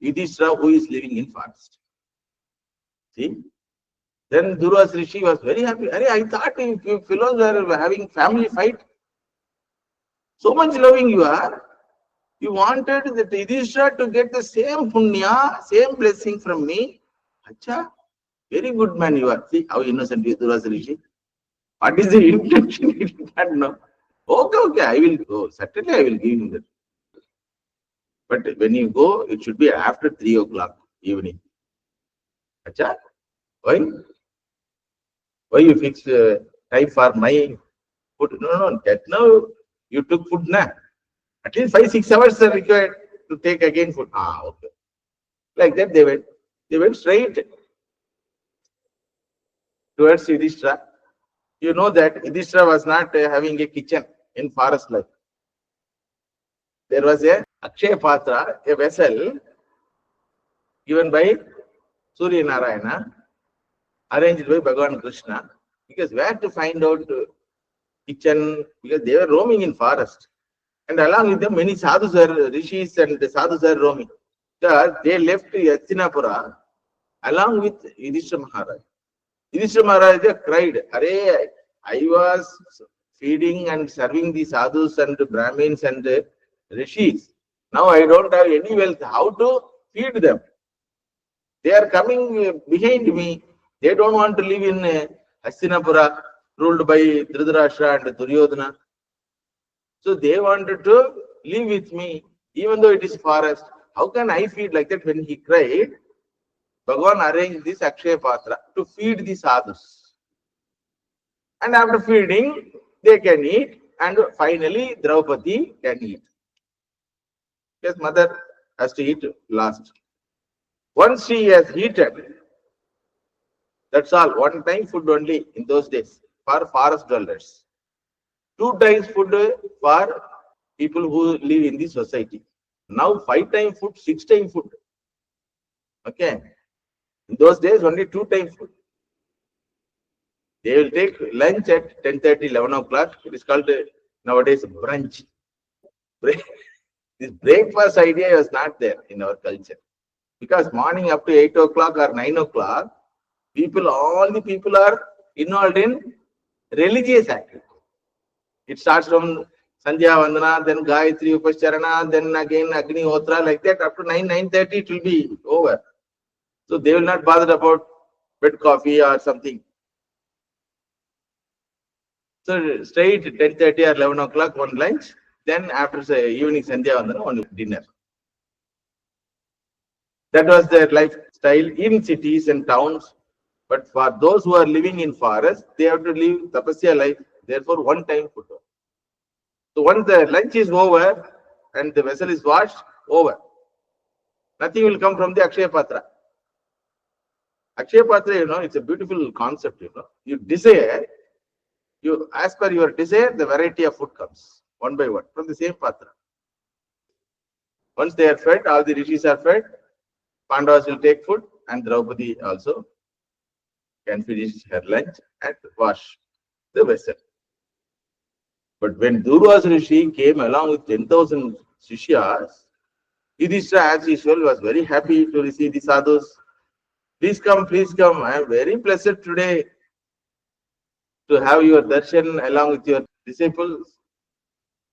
Yudhishthira, who is living in forest. See? Then Durvasa Rishi was very happy. I thought you fellows are having family fight. So much loving you are. You wanted that Yudhishthira to get the same punya, same blessing from me. Acha, very good man you are. See how innocent is Durvasa Rishi. What is the intention? He did not know. Okay, I will go. Certainly I will give him that. But when you go, it should be after 3 o'clock evening. Acha, why? Why you fix time for my food? No. That now you took food now. At least 5-6 hours are required to take again food. Okay. Like that they went. They went straight towards Yudhishthira. You know that Yudhishthira was not having a kitchen in forest life. There was a Akshaya Patra, a vessel given by Surya Narayana, arranged by Bhagavan Krishna, because where to find out kitchen, because they were roaming in forest. And along with them, many sadhus are, rishis and sadhus are roaming. So they left Hastinapura along with Yudhishthira Maharaj. Yudhishthira Maharaj cried, Arey, I was feeding and serving the sadhus and Brahmins and rishis. Now I don't have any wealth. How to feed them? They are coming behind me. They don't want to live in Hastinapura, ruled by Dhritarashtra and Duryodhana. So they wanted to live with me, even though it is forest. How can I feed like that? When he cried, Bhagavan arranged this Akshaya Patra to feed the sadhus. And after feeding, they can eat, and finally Draupadi can eat. Yes, mother has to eat last. Once she has eaten, that's all. One time food only in those days for forest dwellers. 2 times food for people who live in the society. Now 5 times food, 6 times food. Okay. In those days, only 2 times food. They will take lunch at 10:30, 11 o'clock. It is called nowadays brunch. This breakfast idea was not there in our culture. Because morning up to 8 o'clock or 9 o'clock, all the people are involved in religious activity. It starts from Sandhya Vandana, then Gayatri Upacharana, then again Agni Hotra, like that. Up to 9:30 it will be over. So they will not bother about bed coffee or something. So straight 10:30 or 11 o'clock, one lunch. Then after say, evening Sandhya Vandana, one dinner. That was their lifestyle in cities and towns. But for those who are living in forest, they have to live tapasya life. Therefore, one time food. So once the lunch is over and the vessel is washed, over. Nothing will come from the Akshaya Patra. Akshaya Patra, it's a beautiful concept, You desire, as per your desire, the variety of food comes, one by one, from the same Patra. Once they are fed, all the rishis are fed, Pandavas will take food, and Draupadi also can finish her lunch and wash the vessel. But when Durvasa Rishi came along with 10,000 Shishyas, Yudhishthira, as usual, was very happy to receive the sadhus. Please come, please come. I am very blessed today to have your darshan along with your disciples.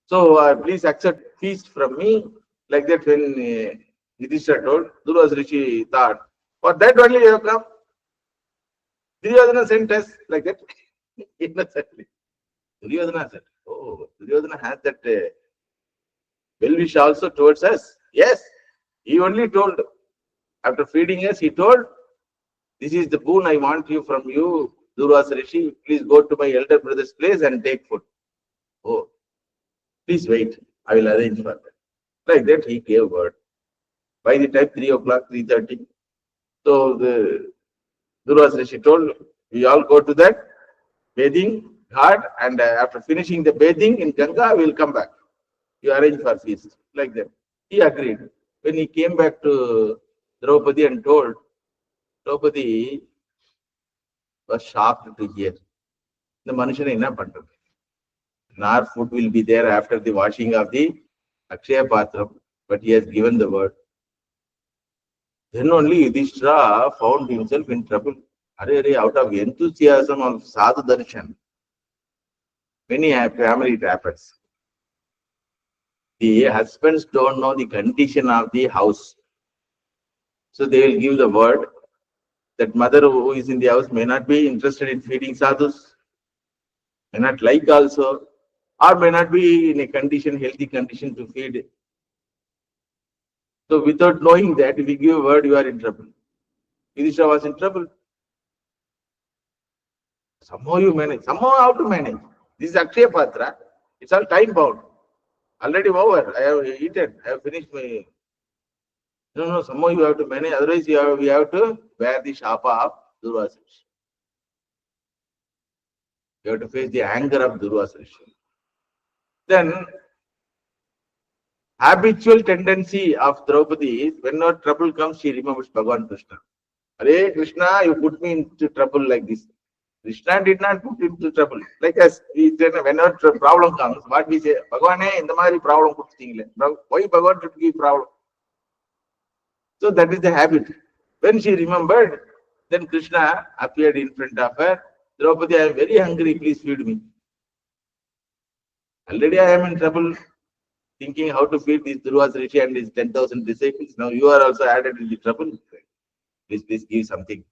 So please accept feast from me. Like that, when Yudhishthira told, Durvasa Rishi thought, for that only you have come. Duryodhana sent us like that. Innocently. Duryodhana said, oh, Duryodhana has that well-wish also towards us. Yes, he only told, after feeding us, he told, this is the boon I want you from you, Durvasa Rishi. Please go to my elder brother's place and take food. Oh, please wait. I will arrange for that. Like that, he gave word. By the time 3 o'clock, 3:30, so the Durvasa Rishi told, we all go to that bathing ghat, and after finishing the bathing in Ganga, we will come back. You arrange for feast. Like that. He agreed. When he came back to Draupadi and told, Draupadi was shocked to hear. The Manushana inna pandra. Our food will be there after the washing of the Akshaya Patram, but he has given the word. Then only Yudhishthira found himself in trouble. Out of enthusiasm of sadhu darshan, many family it happens. The husbands don't know the condition of the house. So they will give the word that mother who is in the house may not be interested in feeding sadhus, may not like also, or may not be in a condition, healthy condition to feed. So without knowing that, if you give a word, you are in trouble. Yudhishthira was in trouble. Somehow you manage. Somehow how to manage. This is Akshaya Patra. It's all time bound. Already over. I have eaten. I have finished my. No. Somehow you have to manage. Otherwise, we have to bear the shapa of Durvasa. You have to face the anger of Durvasa. Then, habitual tendency of Draupadi is whenever trouble comes, she remembers Bhagavan Krishna. Hare Krishna, you put me into trouble like this. Krishna did not put into trouble. Like us, whenever problem comes, what we say, Bhagavane, in the Mari problem put thing. Why Bhagavan should give problem? So that is the habit. When she remembered, then Krishna appeared in front of her. Draupadi, I am very hungry, please feed me. Already I am in trouble thinking how to feed this Durvas Rishi and his 10,000 disciples. Now you are also added in the trouble. Please give something.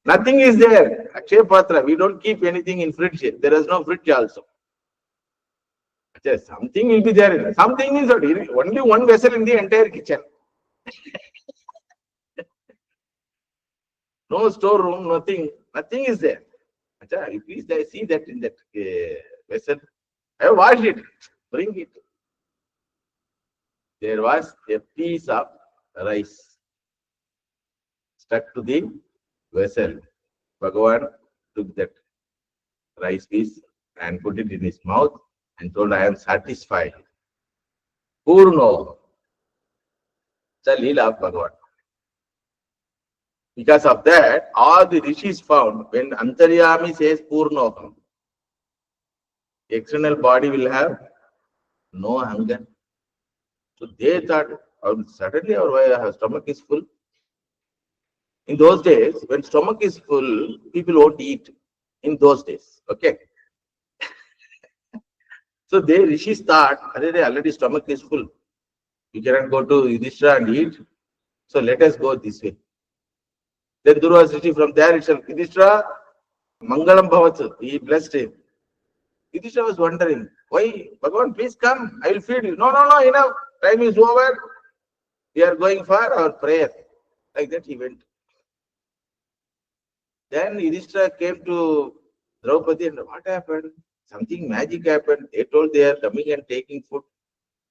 Nothing is there. Akshay Patra, we don't keep anything in fridge. There is no fridge also. Something will be there. Something means only one vessel in the entire kitchen. No storeroom, nothing. Nothing is there. Please see that in that vessel. I have washed it. Bring it. There was a piece of rice stuck to the vessel. Bhagavan took that rice piece and put it in his mouth and told, I am satisfied. Purno. It's a Leela of Bhagavan. Because of that, all the rishis found when Antaryami says Purno, external body will have no hunger. So they thought, suddenly our stomach is full. In those days, when stomach is full, people won't eat. In those days, okay. So they rishis thought, already stomach is full. We cannot go to Yudhishthira and eat. So let us go this way. Then Durvas Rishi from there itself, Yudhishthira, Mangalam Bhavatu, he blessed him. Yudhishthira was wondering, why? Bhagavan, please come, I will feed you. No, enough. Time is over. We are going for our prayer. Like that he went. Then Yudhishthira came to Draupadi and what happened? Something magic happened. They told they are coming and taking food.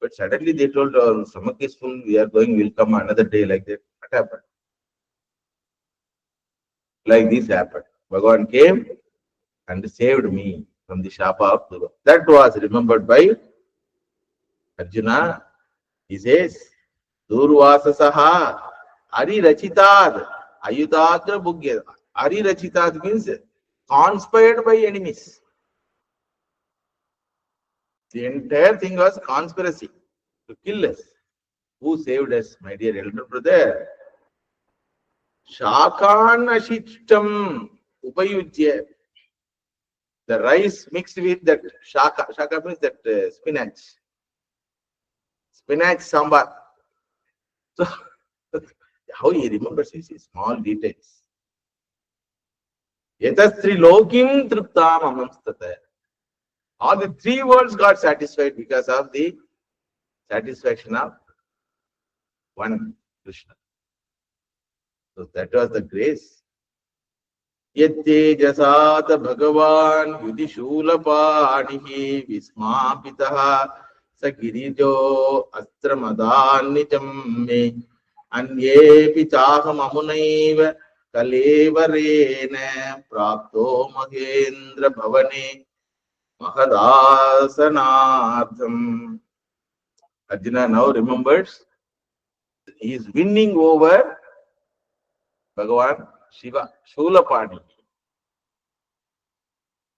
But suddenly they told our stomach is full, we are going, we'll come another day like that. What happened? Like this happened. Bhagavan came and saved me from the shapa of Durva. That was remembered by Arjuna. He says, Durvasasaha Ari Rachitad Ayudadra Bhugya. Ari Rachitad means conspired by enemies. The entire thing was conspiracy to kill us. Who saved us, my dear elder brother? Shakan Ashishtam Upayujya. The rice mixed with that shaka. Shaka means that spinach. Spinach sambar. So, how he remembers these small details. Yatastri lokim triptam amamstata. All the three worlds got satisfied because of the satisfaction of one Krishna. So that was the grace. Yattejasata Bhagavan Yudhishulapanihi Vismapitaha Sagirijo Astramadanitam me Anyepi Chaham Amunaiva Kalevarena Prapto Mahendra Bhavane Mahadasanardham. Arjuna now remembers he is winning over Bhagavan Shiva, Shulapani.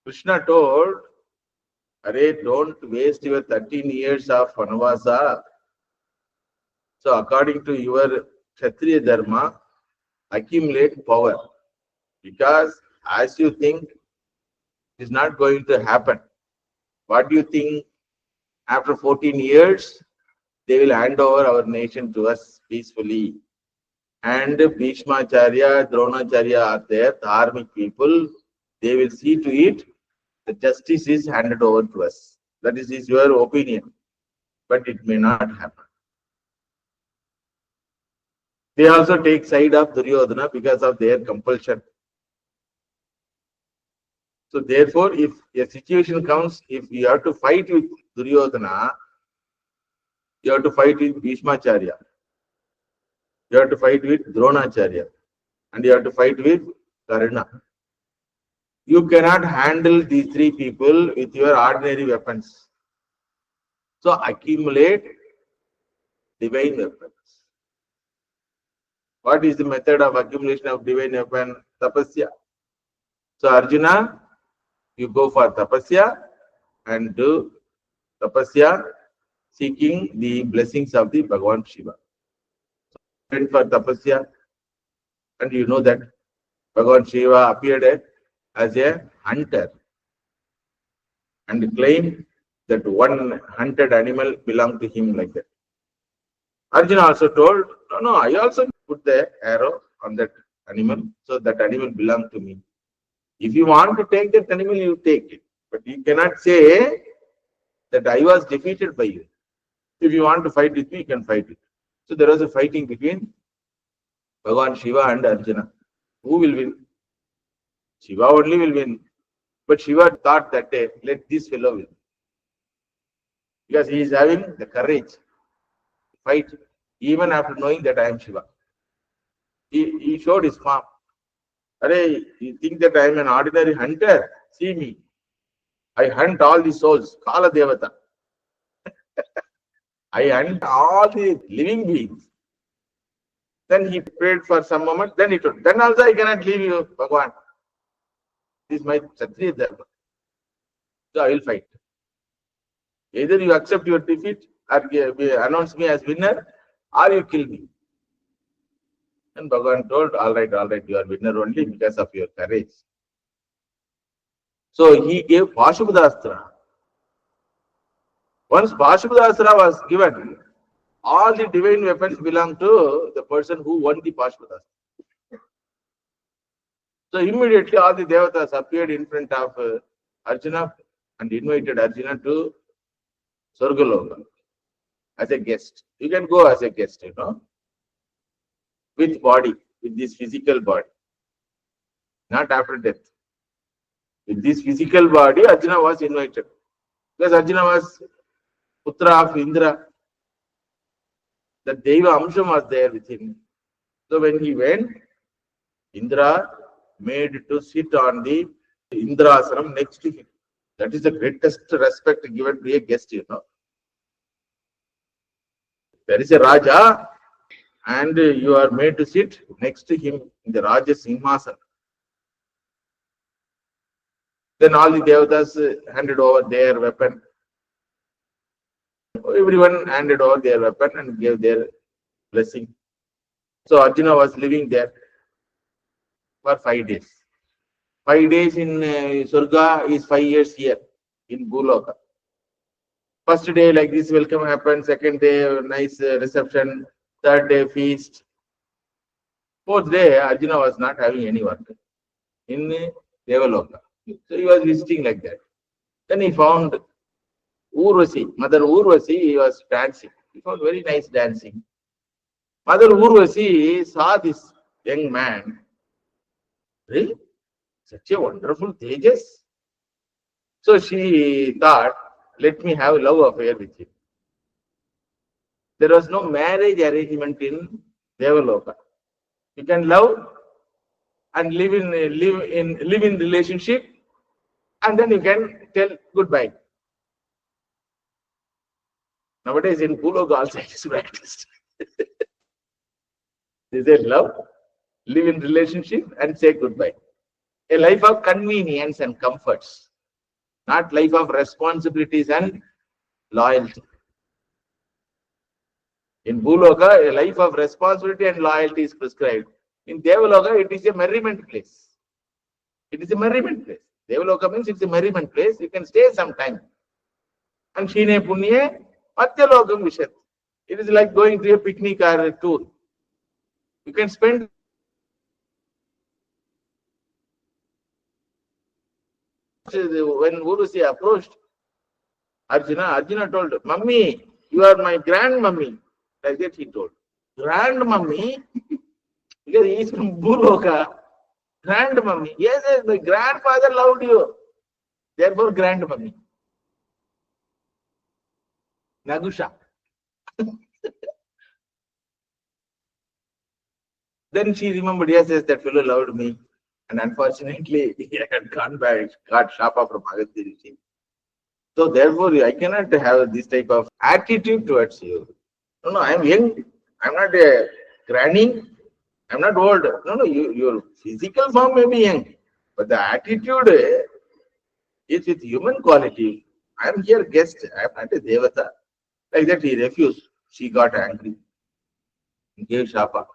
Krishna told, don't waste your 13 years of Vanavasa. So according to your Kshatriya Dharma, accumulate power. Because as you think, it is not going to happen. What do you think? After 14 years, they will hand over our nation to us peacefully. And Bhishmacharya, Dronacharya are there, dharmic people. They will see to it the justice is handed over to us. That is your opinion. But it may not happen. They also take side of Duryodhana because of their compulsion. So therefore, if a situation comes, if you have to fight with Duryodhana, you have to fight with Bhishmacharya. You have to fight with Dronacharya. And you have to fight with Karna. You cannot handle these three people with your ordinary weapons. So accumulate divine weapons. What is the method of accumulation of divine weapon? Tapasya. Tapasya means meditation. Meditation means what? Samadhi. Samadhi means what? Concentration. Concentration means what? Jnana. Jnana means what? Vijnana. Vijnana means what? Bhakti. Bhakti means what? So Arjuna, you go for tapasya and do tapasya seeking the blessings of the Bhagavan Shiva. So went for tapasya, and you know that Bhagavan Shiva appeared as a hunter and claimed that one hunted animal belonged to him like that. Arjuna also told, no, I also put the arrow on that animal, so that animal belonged to me. If you want to take that animal, you take it. But you cannot say that I was defeated by you. If you want to fight with me, you can fight it. So there was a fighting between Bhagavan Shiva and Arjuna. Who will win? Shiva only will win. But Shiva thought that day, let this fellow win. Because he is having the courage to fight even after knowing that I am Shiva. He showed his palm. Arey, you think that I am an ordinary hunter? See me. I hunt all the souls, Kala Devata. I hunt all the living beings. Then he prayed for some moment, then he told, then also I cannot leave you, Bhagavan. This is my Kshatriya Dharma. So I will fight. Either you accept your defeat or announce me as winner, or you kill me. And Bhagavan told, all right, you are winner only because of your courage. So he gave Pashupadaastra. Once Pashupadaastra was given, all the divine weapons belong to the person who won the Pashupadaastra. So immediately all the devatas appeared in front of Arjuna and invited Arjuna to Swargaloka as a guest. You can go as a guest, with body, with this physical body, not after death. With this physical body, Arjuna was invited. Because Arjuna was Putra of Indra. The Deva Amsham was there with him. So when he went, Indra made to sit on the Indrasanam next to him. That is the greatest respect given to a guest, There is a Raja, and you are made to sit next to him in the Raja Simhasana. Then all the Devatas handed over their weapon. Everyone handed over their weapon and gave their blessing. So Arjuna was living there for 5 days. 5 days in Surga is 5 years here in Bhuloka. First day like this welcome happened, second day nice reception, third day feast. Fourth day Arjuna was not having any work in Devaloka. So he was visiting like that. Then he found Urvasi, Mother Urvasi, he was dancing. He found very nice dancing. Mother Urvasi saw this young man. Really? Such a wonderful Tejas. So she thought, let me have a love affair with him. There was no marriage arrangement in Devaloka. You can love and live in relationship, and then you can tell goodbye. Nowadays in Bhuloka also it is practiced. They say love, live in relationship, and say goodbye. A life of convenience and comforts, not life of responsibilities and loyalty. In Bhuloka, a life of responsibility and loyalty is prescribed. In Devaloka, it is a merriment place. It is a merriment place. Devaloka means it's a merriment place. You can stay some time. And Shine Punye, Matyalokam Vishat. It is like going to a picnic or a tour. You can spend. When Urvasi approached Arjuna told, Mummy, you are my grandmummy. Like that he told. Grandmummy? Because he is from Bhuloka. Grandmummy. Yes, my grandfather loved you. Therefore, grandmummy. Nagusha. Then she remembered, yes, that fellow loved me. And unfortunately, he had gone back, got shapa from Agastya Rishi. So therefore, I cannot have this type of attitude towards you. No, I am young. I am not a granny. I am not old. No, your physical form may be young. But the attitude is with human quality. I am here guest. I am not a devata. Like that, he refused. She got angry. Gave shapa.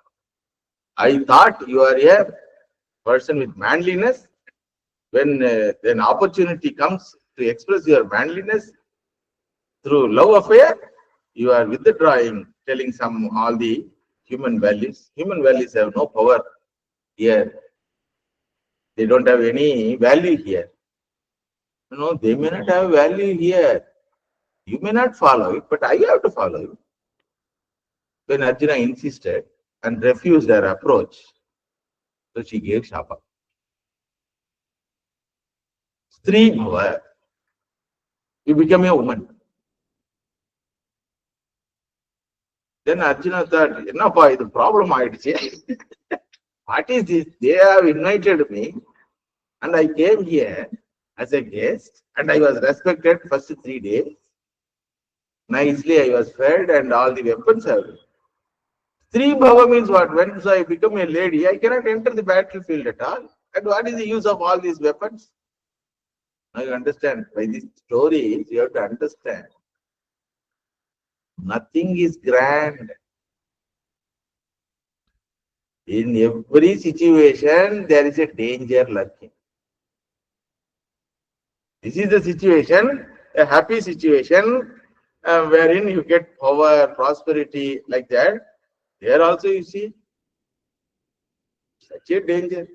I thought you are a person with manliness. When an opportunity comes to express your manliness through love affair, you are withdrawing, telling some all the human values. Human values have no power here. They don't have any value here. No, they may not have value here. You may not follow it, but I have to follow it. When Arjuna insisted and refused her approach, so she gave shapa. Stree bhava, you become a woman. Then Arjuna thought, என்னப்பா இது problem ஆயிடுச்சு. What is this? They have invited me and I came here as a guest and I was respected first 3 days. Nicely I was fed and all the weapons have. Stree bhava means what? Once I become a lady, I cannot enter the battlefield at all. And what is the use of all these weapons? Now you understand, by these stories, you have to understand. Nothing is grand. In every situation, there is a danger lurking. This is the situation, a happy situation, wherein you get power, prosperity, like that. There also you see such a danger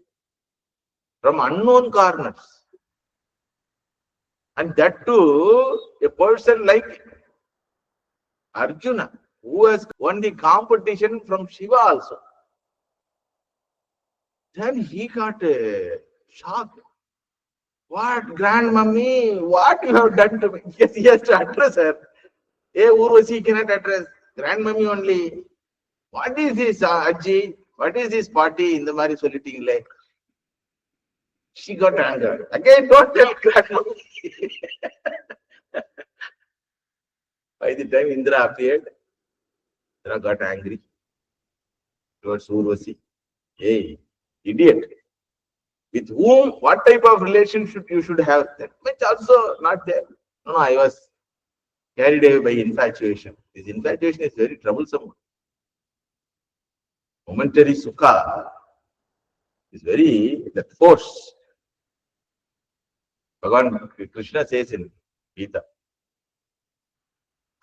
from unknown corners. And that too, a person like Arjuna, who has won the competition from Shiva also. Then he got a shock. What, grandmummy, what you have done to me? Yes, he has to address her. Hey, Urvashi cannot address. Grandmummy only. What is this, Ajji? What is this party in the Mari Solitingle? She got angered. Again, don't tell grandmummy. By the time Indra appeared, Indra got angry towards Urvashi. Hey, idiot. With whom, what type of relationship you should have? That much also not there. No, I was carried away by infatuation. This infatuation is very troublesome. Momentary sukha is very, that force. Bhagavan Krishna says in Gita,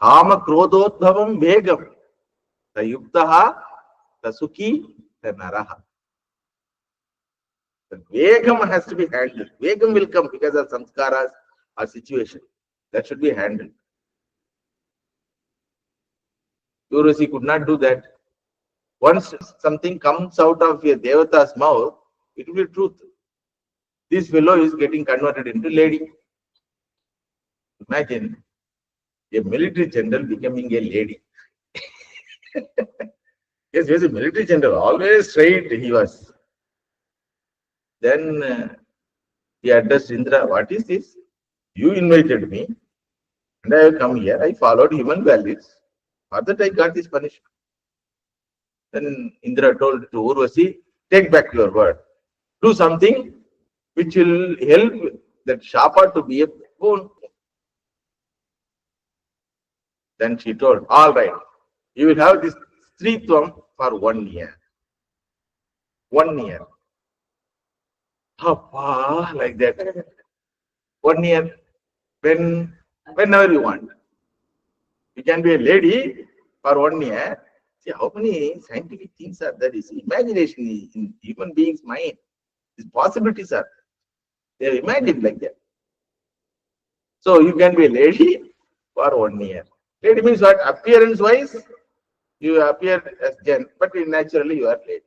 Kama krododbhavam vegam, ta yuktaha, ta sukhi, ta naraha. The vegam has to be handled. Vegam will come because of samskaras or situation. That should be handled. Urvashi could not do that. Once something comes out of a devata's mouth, it will be truth. This fellow is getting converted into lady. Imagine a military general becoming a lady. Yes, he was a military general, always straight he was. Then he addressed Indra, what is this? You invited me and I have come here. I followed human values. For that I got this punishment. Then Indra told to Urvashi, take back your word. Do something which will help that shapa to be a boon. Then she told, all right, you will have this Stritvam for 1 year. 1 year. Papa, like that. 1 year. Whenever you want. You can be a lady for 1 year. See how many scientific things are there. Is imagination in human beings' mind. These possibilities are there. They imagine like that. So you can be a lady for 1 year. Lady means what? Appearance wise, you appear as gen, but naturally you are lady.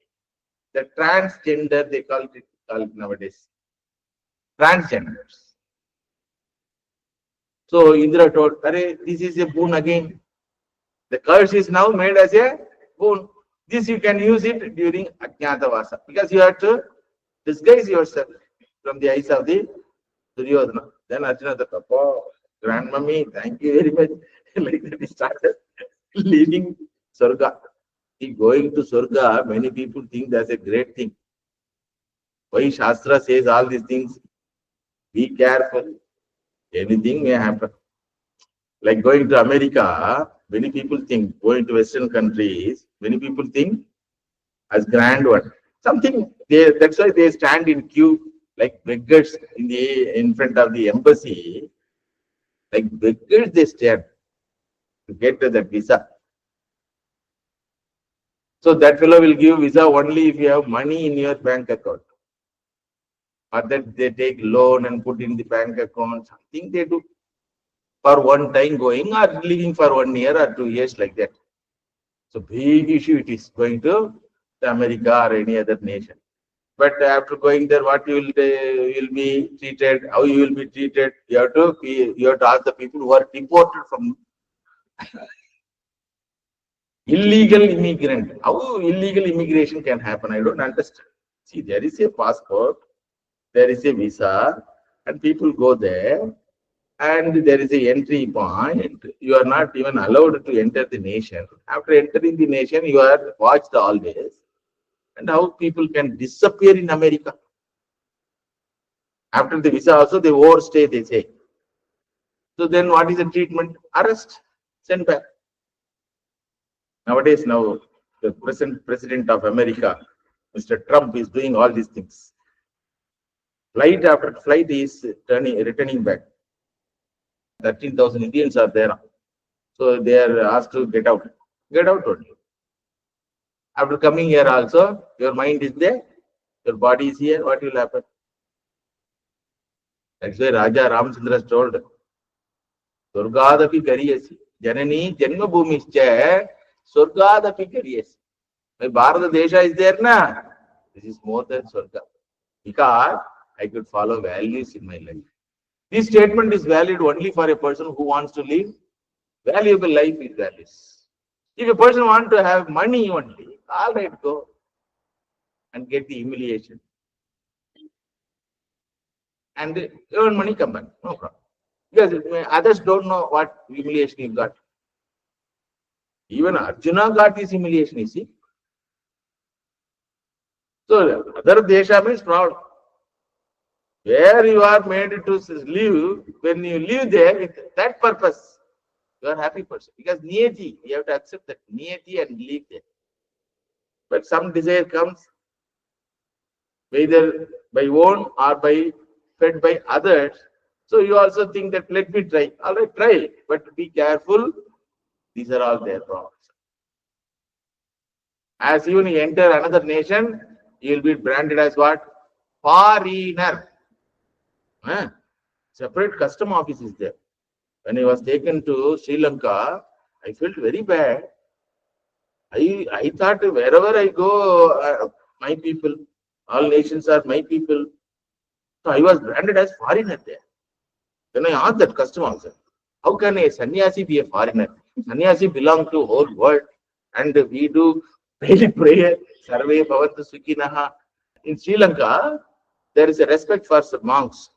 The transgender, they call it nowadays. Transgenders. So Indra told, this is a boon again. The curse is now made as a boon. This you can use it during Ajnatavasa because you have to disguise yourself from the eyes of the Duryodhana. Then Arjuna said, Papa, grandmummy, thank you very much. Like that he started leaving Surga. Going to Surga, many people think that's a great thing. Why Shastra says all these things? Be careful. Anything may happen. Like going to America, many people think, going to Western countries, many people think as grand one. Something that's why they stand in queue like beggars in front of the embassy. Like beggars they stand to get the visa. So that fellow will give visa only if you have money in your bank account. Or that they take loan and put in the bank account. Something they do for one time going or living for 1 year or 2 years like that. So big issue it is going to America or any other nation. But after going there, what you will be treated, how you will be treated, you have to ask the people who are deported from illegal immigrant. How illegal immigration can happen? I don't understand. See, there is a passport, there is a visa, and people go there, and there is a entry point. You are not even allowed to enter the nation. After entering the nation, you are watched always. And how people can disappear in America? After the visa also, they overstay, they say. So then what is the treatment? Arrest, send back. Nowadays, now the present president of America, Mr. Trump, is doing all these things. Flight after flight is returning back. 13,000 Indians are there. So they are asked to get out. Get out only. After coming here also, your mind is there, your body is here, what will happen? That's why Raja Ramchandra told, Surgadapi Kariyasi, Janani Janma Bhumischa, Surgadapi Kariyasi. My Bharata Desha is there, na? This is more than Surga. Because I could follow values in my life. This statement is valid only for a person who wants to live valuable life with values. If a person wants to have money only, all right, go and get the humiliation. And earn money, come back. No problem. Because others don't know what humiliation you got. Even Arjuna got this humiliation, you see. So, other desha means proud. Where you are made to live, when you live there with that purpose, you are a happy person. Because niyati, you have to accept that niyati and live there. But some desire comes, whether by own or by fed by others. So you also think that let me try. All right, try, but be careful. These are all their problems. As even you enter another nation, you will be branded as what? Foreigner. Separate custom office is there. When I was taken to Sri Lanka, I felt very bad. I thought wherever I go, my people, all nations are my people. So I was branded as foreigner there. Then I asked that custom officer, how can a sannyasi be a foreigner? Sannyasi belong to whole world, and we do daily prayer, sarve bhavantu sukhinaha. In Sri Lanka, there is a respect for monks,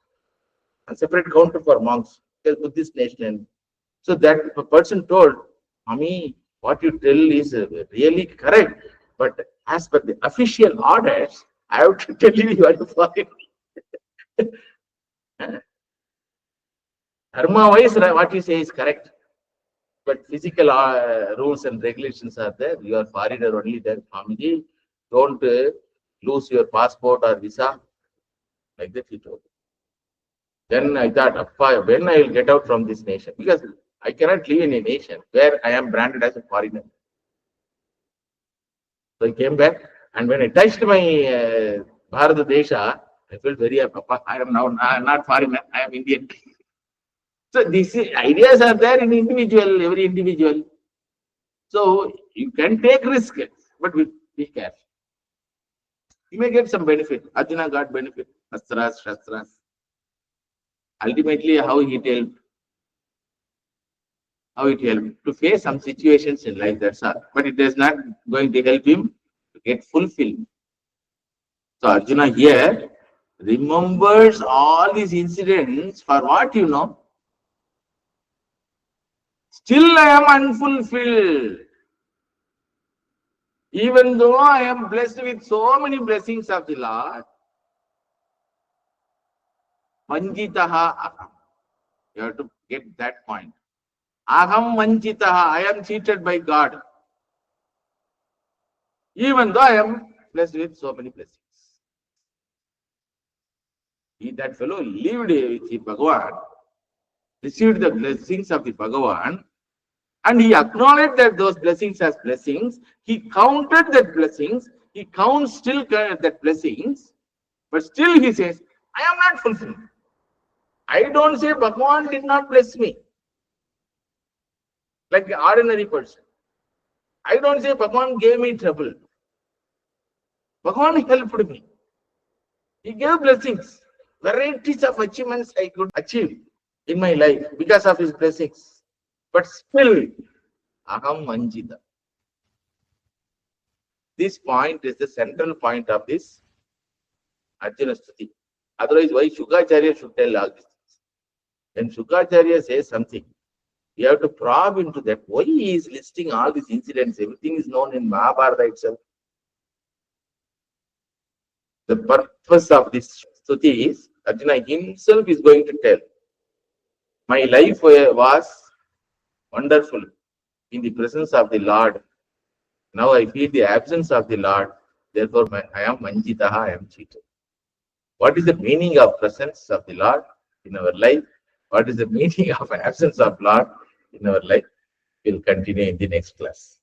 a separate counter for monks, Buddhist nation. So that person told, Mami, what you tell is really correct, but as per the official orders, I have to tell you are a foreigner. Dharma wise, what you say is correct. But physical rules and regulations are there. You are foreigner only then. Swamiji, don't lose your passport or visa. Like that he told. Then I thought, Appa, when I will get out from this nation? Because I cannot live in a nation where I am branded as a foreigner. So I came back, and when I touched my Bharata Desha, I felt very happy. I am now not foreigner, I am Indian. So these ideas are there in individual, every individual. So you can take risk, but be careful. You may get some benefit. Arjuna got benefit. Astras, Shastras. Ultimately, how it helped to face some situations in life, that's all. But it is not going to help him to get fulfilled. So Arjuna here remembers all these incidents for what you know. Still I am unfulfilled. Even though I am blessed with so many blessings of the Lord, Vanjitaha aham. You have to get that point. Aham vanjitaha. I am cheated by God. Even though I am blessed with so many blessings. That fellow lived with the Bhagavan, received the blessings of the Bhagavan, and he acknowledged that those blessings as blessings. He counted that blessings. He counts still that blessings, but still he says, I am not fulfilled. I don't say Bhagavan did not bless me like the ordinary person. I don't say Bhagavan gave me trouble. Bhagavan helped me. He gave blessings. Varieties of achievements I could achieve in my life because of his blessings. But still, aham vanjita. This point is the central point of this Arjuna Stuti. Otherwise, why Shukacharya should tell all these things? When Shukacharya says something, you have to probe into that. Why he is listing all these incidents? Everything is known in Mahabharata itself. The purpose of this Stuti is Arjuna himself is going to tell. My life was wonderful in the presence of the Lord. Now I feel the absence of the Lord. Therefore, I am vanjitaha, I am cheated. What is the meaning of presence of the Lord in our life? What is the meaning of absence of Lord in our life? We'll continue in the next class.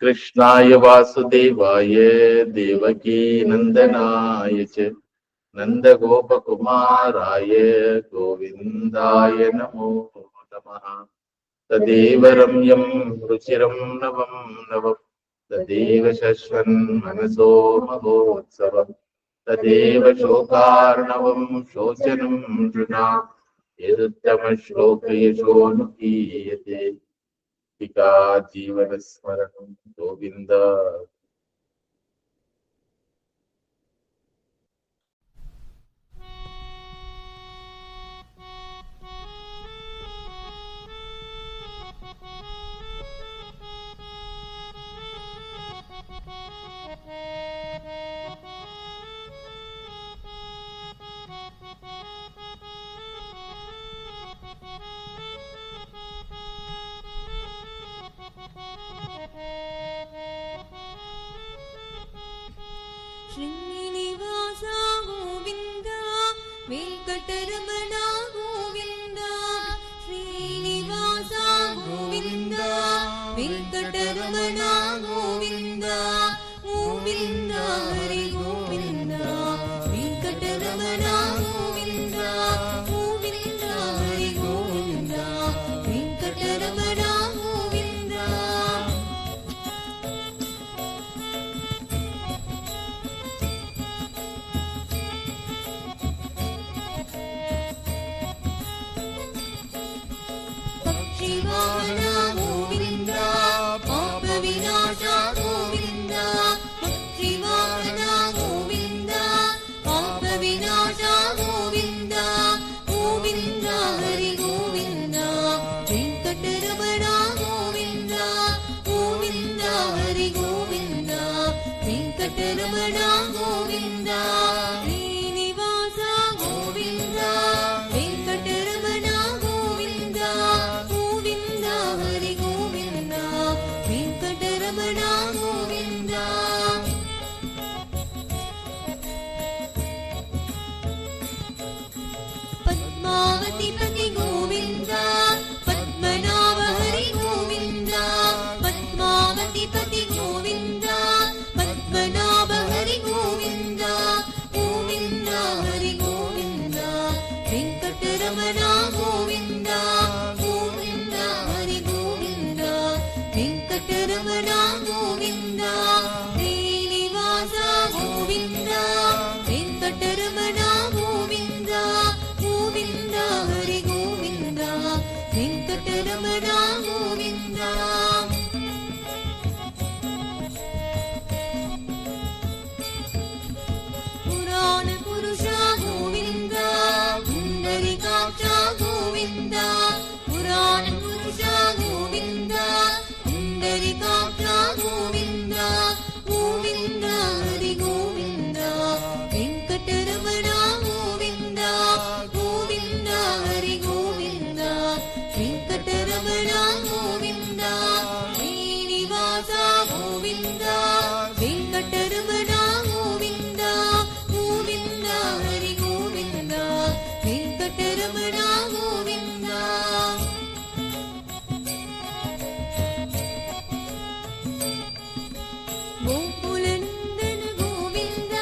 Krishnaya Vasudevaya Devaki Nandanaya Cha Nanda Gopa Kumaraya Govindaya Namo Namaha Tadeva Ramyam Ruchiram Navam Navam Tadeva Shashvan Manaso Mahotsavam Tadeva Shokarnavam Shochanam Juna Yeduttama Shloka Yashonukiyate Pika Jivana Smaranam Govinda. Srinivasa Govinda, Venkataramana Govinda, Srinivasa Govinda, Venkataramana Govinda, Govinda Hari Govinda, Venkataramana Govinda, Govinda Hari Govinda, Venkataramana Govinda. Pakshivahana Govinda, Papa Vinasha Govinda, Pakshivahana Govinda Venkataramana Govinda Govinda ಹರಿ ಗೋವಿಂದ ವೆಂಕಟರಮಣ ಗೋವಿಂದ ಗೋಕುಲನಂದನ ಗೋವಿಂದ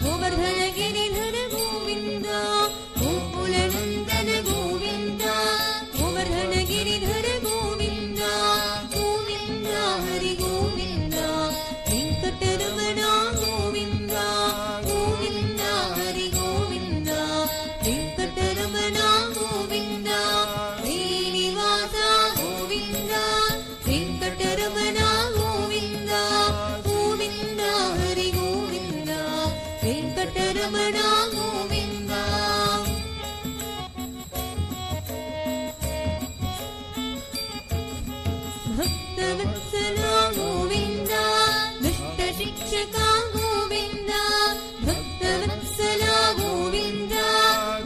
ಗೋವರ್ಧನ ಗಿರಿಧರ ಗೋವಿಂದ ಗೋಕುಲನಂದನ ಗೋವಿಂದ ಗೋವರ್ಧನ ಗಿರಿಧರ ಗೋವಿಂದ ಗೋವಿಂದ ಹರಿ ಗೋವಿಂದ ವೆಂಕಟರಮಣ ಗೋವಿಂದ ಗೋವಿಂದ ಹರಿ ಗೋವಿಂದ ವೆಂಕಟರಮಣ ಗೋವಿಂದ ಶ್ರೀನಿವಾಸ ಗೋವಿಂದ ವೆಂಕಟರಮಣ ಗೋವಿಂದ ಗೋವಿಂದ ಹರಿ ಗೋವಿಂದ ವೆಂಕಟರಮಣ ಗೋವಿಂದ ಭಕ್ತವತ್ಸಲ ಗೋವಿಂದ ದುಷ್ಟ ಶಿಕ್ಷಕ ಗೋವಿಂದ ಭಕ್ತವತ್ಸಲ ಗೋವಿಂದ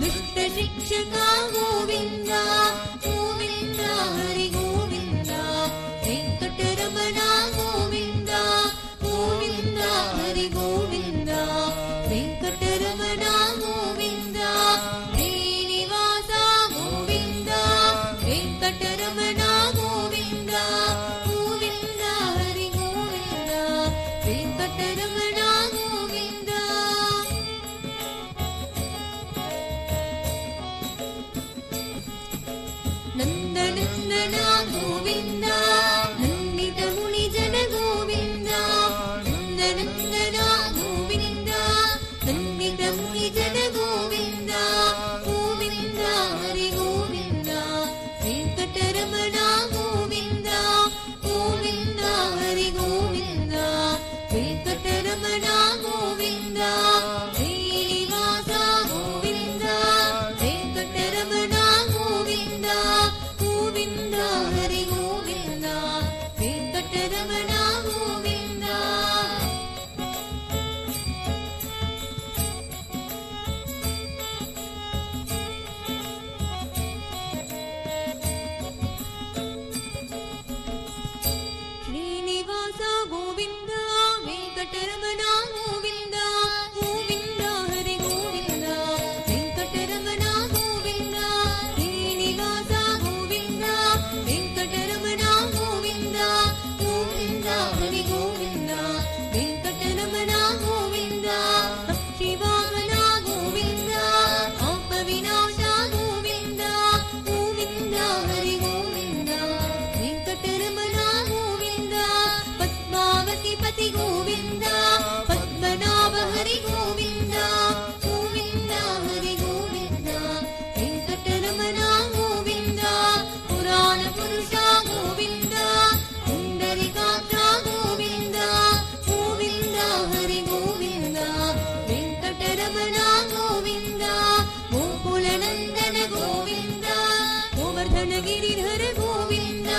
ದುಷ್ಟ ಶಿಕ್ಷಕ ಗೋವಿಂದ ಗೋವಿಂದ ಹರಿ ಗೋವಿಂದ ವೆಂಕಟರಮಣ ಗೋವಿಂದ ಗೋವಿಂದ ಹರಿ ಗೋವಿಂದ ವೆಂಕಟರಮಣ ಗೋವಿಂದ ಶ್ರೀನಿವಾಸ ಗೋವಿಂದ ವೆಂಕಟರಮಣ ಗೋವಿಂದ ಗೋವಿಂದ ಹರಿ ಗೋವಿಂದ ವೆಂಕಟರಮಣ ಗೋವಿಂದ ನಂದನಂದನ ಗೋವಿಂದ ನಂದಿತ ಮುನಿ ಜನ ಗೋವಿಂದ ನಂದನಂದನ ಗೋವಿಂದ ನಂದಿತ ಮುನಿ ಜನ ಗೋವಿಂದ ಗೋವಿಂದ ಹರಿ ಗೋವಿಂದ ವೆಂಕಟರಮಣ ಗೋವಿಂದ ಗೋವಿಂದ ಹರಿ ಗೋವಿಂದ ವೆಂಕಟರಮಣ ಗೋವಿಂದ ಶ್ರೀನಿವಾಸ ಗೋವಿಂದ ವೆಂಕಟರಮಣ ಗೋವಿಂದ ಗೋವಿಂದ ಹರಿ ಗೋವಿಂದ ವೆಂಕಟರಮಣ ಗೋವಿಂದ ಶ್ರೀನಿವಾಸ ಗೋವಿಂದ ವೆಂಕಟರಮಣ ಗೋವಿಂದ ಗೋವಿಂದ ಹರಿ ಗೋವಿಂದ ವೆಂಕಟರಮಣ ಗೋವಿಂದ ಶ್ರೀನಿವಾಸ ಗೋವಿಂದ ವೆಂಕಟರಮಣ ಗೋವಿಂದ ಗೋವಿಂದ ಹರಿ ಗೋವಿಂದ ವೆಂಕಟರಮಣ ಗೋವಿಂದ ಪಕ್ಷಿವಾಹನ ಗೋವಿಂದ ಪಾಪ ವಿನಾಶ ಗೋವಿಂದ ಗೋವಿಂದ ಹರಿ ಗೋವಿಂದ ವೆಂಕಟರಮಣ ಗೋವಿಂದ ಪದ್ಮಾವತಿ ಪತಿ ಗೋವಿಂದ ಪದ್ಮನಾಭ ಹರಿ ಗೋವಿಂದ ಗೋವಿಂದ ಹರಿ ಗೋವಿಂದ ವೆಂಕಟರಮಣ ಗೋವಿಂದ ಪುರಾಣ ಪುರುಷ ಗೋವಿಂದ ಪುಂಡರಿಕಾಕ್ಷ ಗೋವಿಂದ ಗೋವಿಂದ ಹರಿ ಗೋವಿಂದ ವೆಂಕಟರಮಣ ಗೋವಿಂದ ಗೋಕುಲನಂದನ ಗೋವಿಂದ ಗೋವರ್ಧನ ಗಿರಿಧರ ಗೋವಿಂದ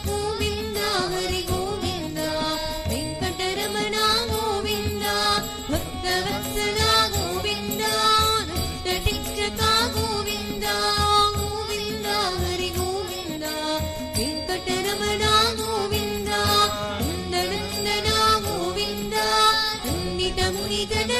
ಗೋವಿಂದ ಹರಿ ಗೋವಿಂದ ವೆಂಕಟರಮಣ ಗೋವಿಂದ ಭಕ್ತವತ್ಸಲ ಗೋವಿಂದ ದುಷ್ಟ ಶಿಕ್ಷಕ ಗೋವಿಂದ ಗೋವಿಂದ ಹರಿ ಗೋವಿಂದ ವೆಂಕಟರಮಣ ಗೋವಿಂದ ನಂದನಂದನ ಗೋವಿಂದ ನಂದಿತ ಮುನಿ ಜನ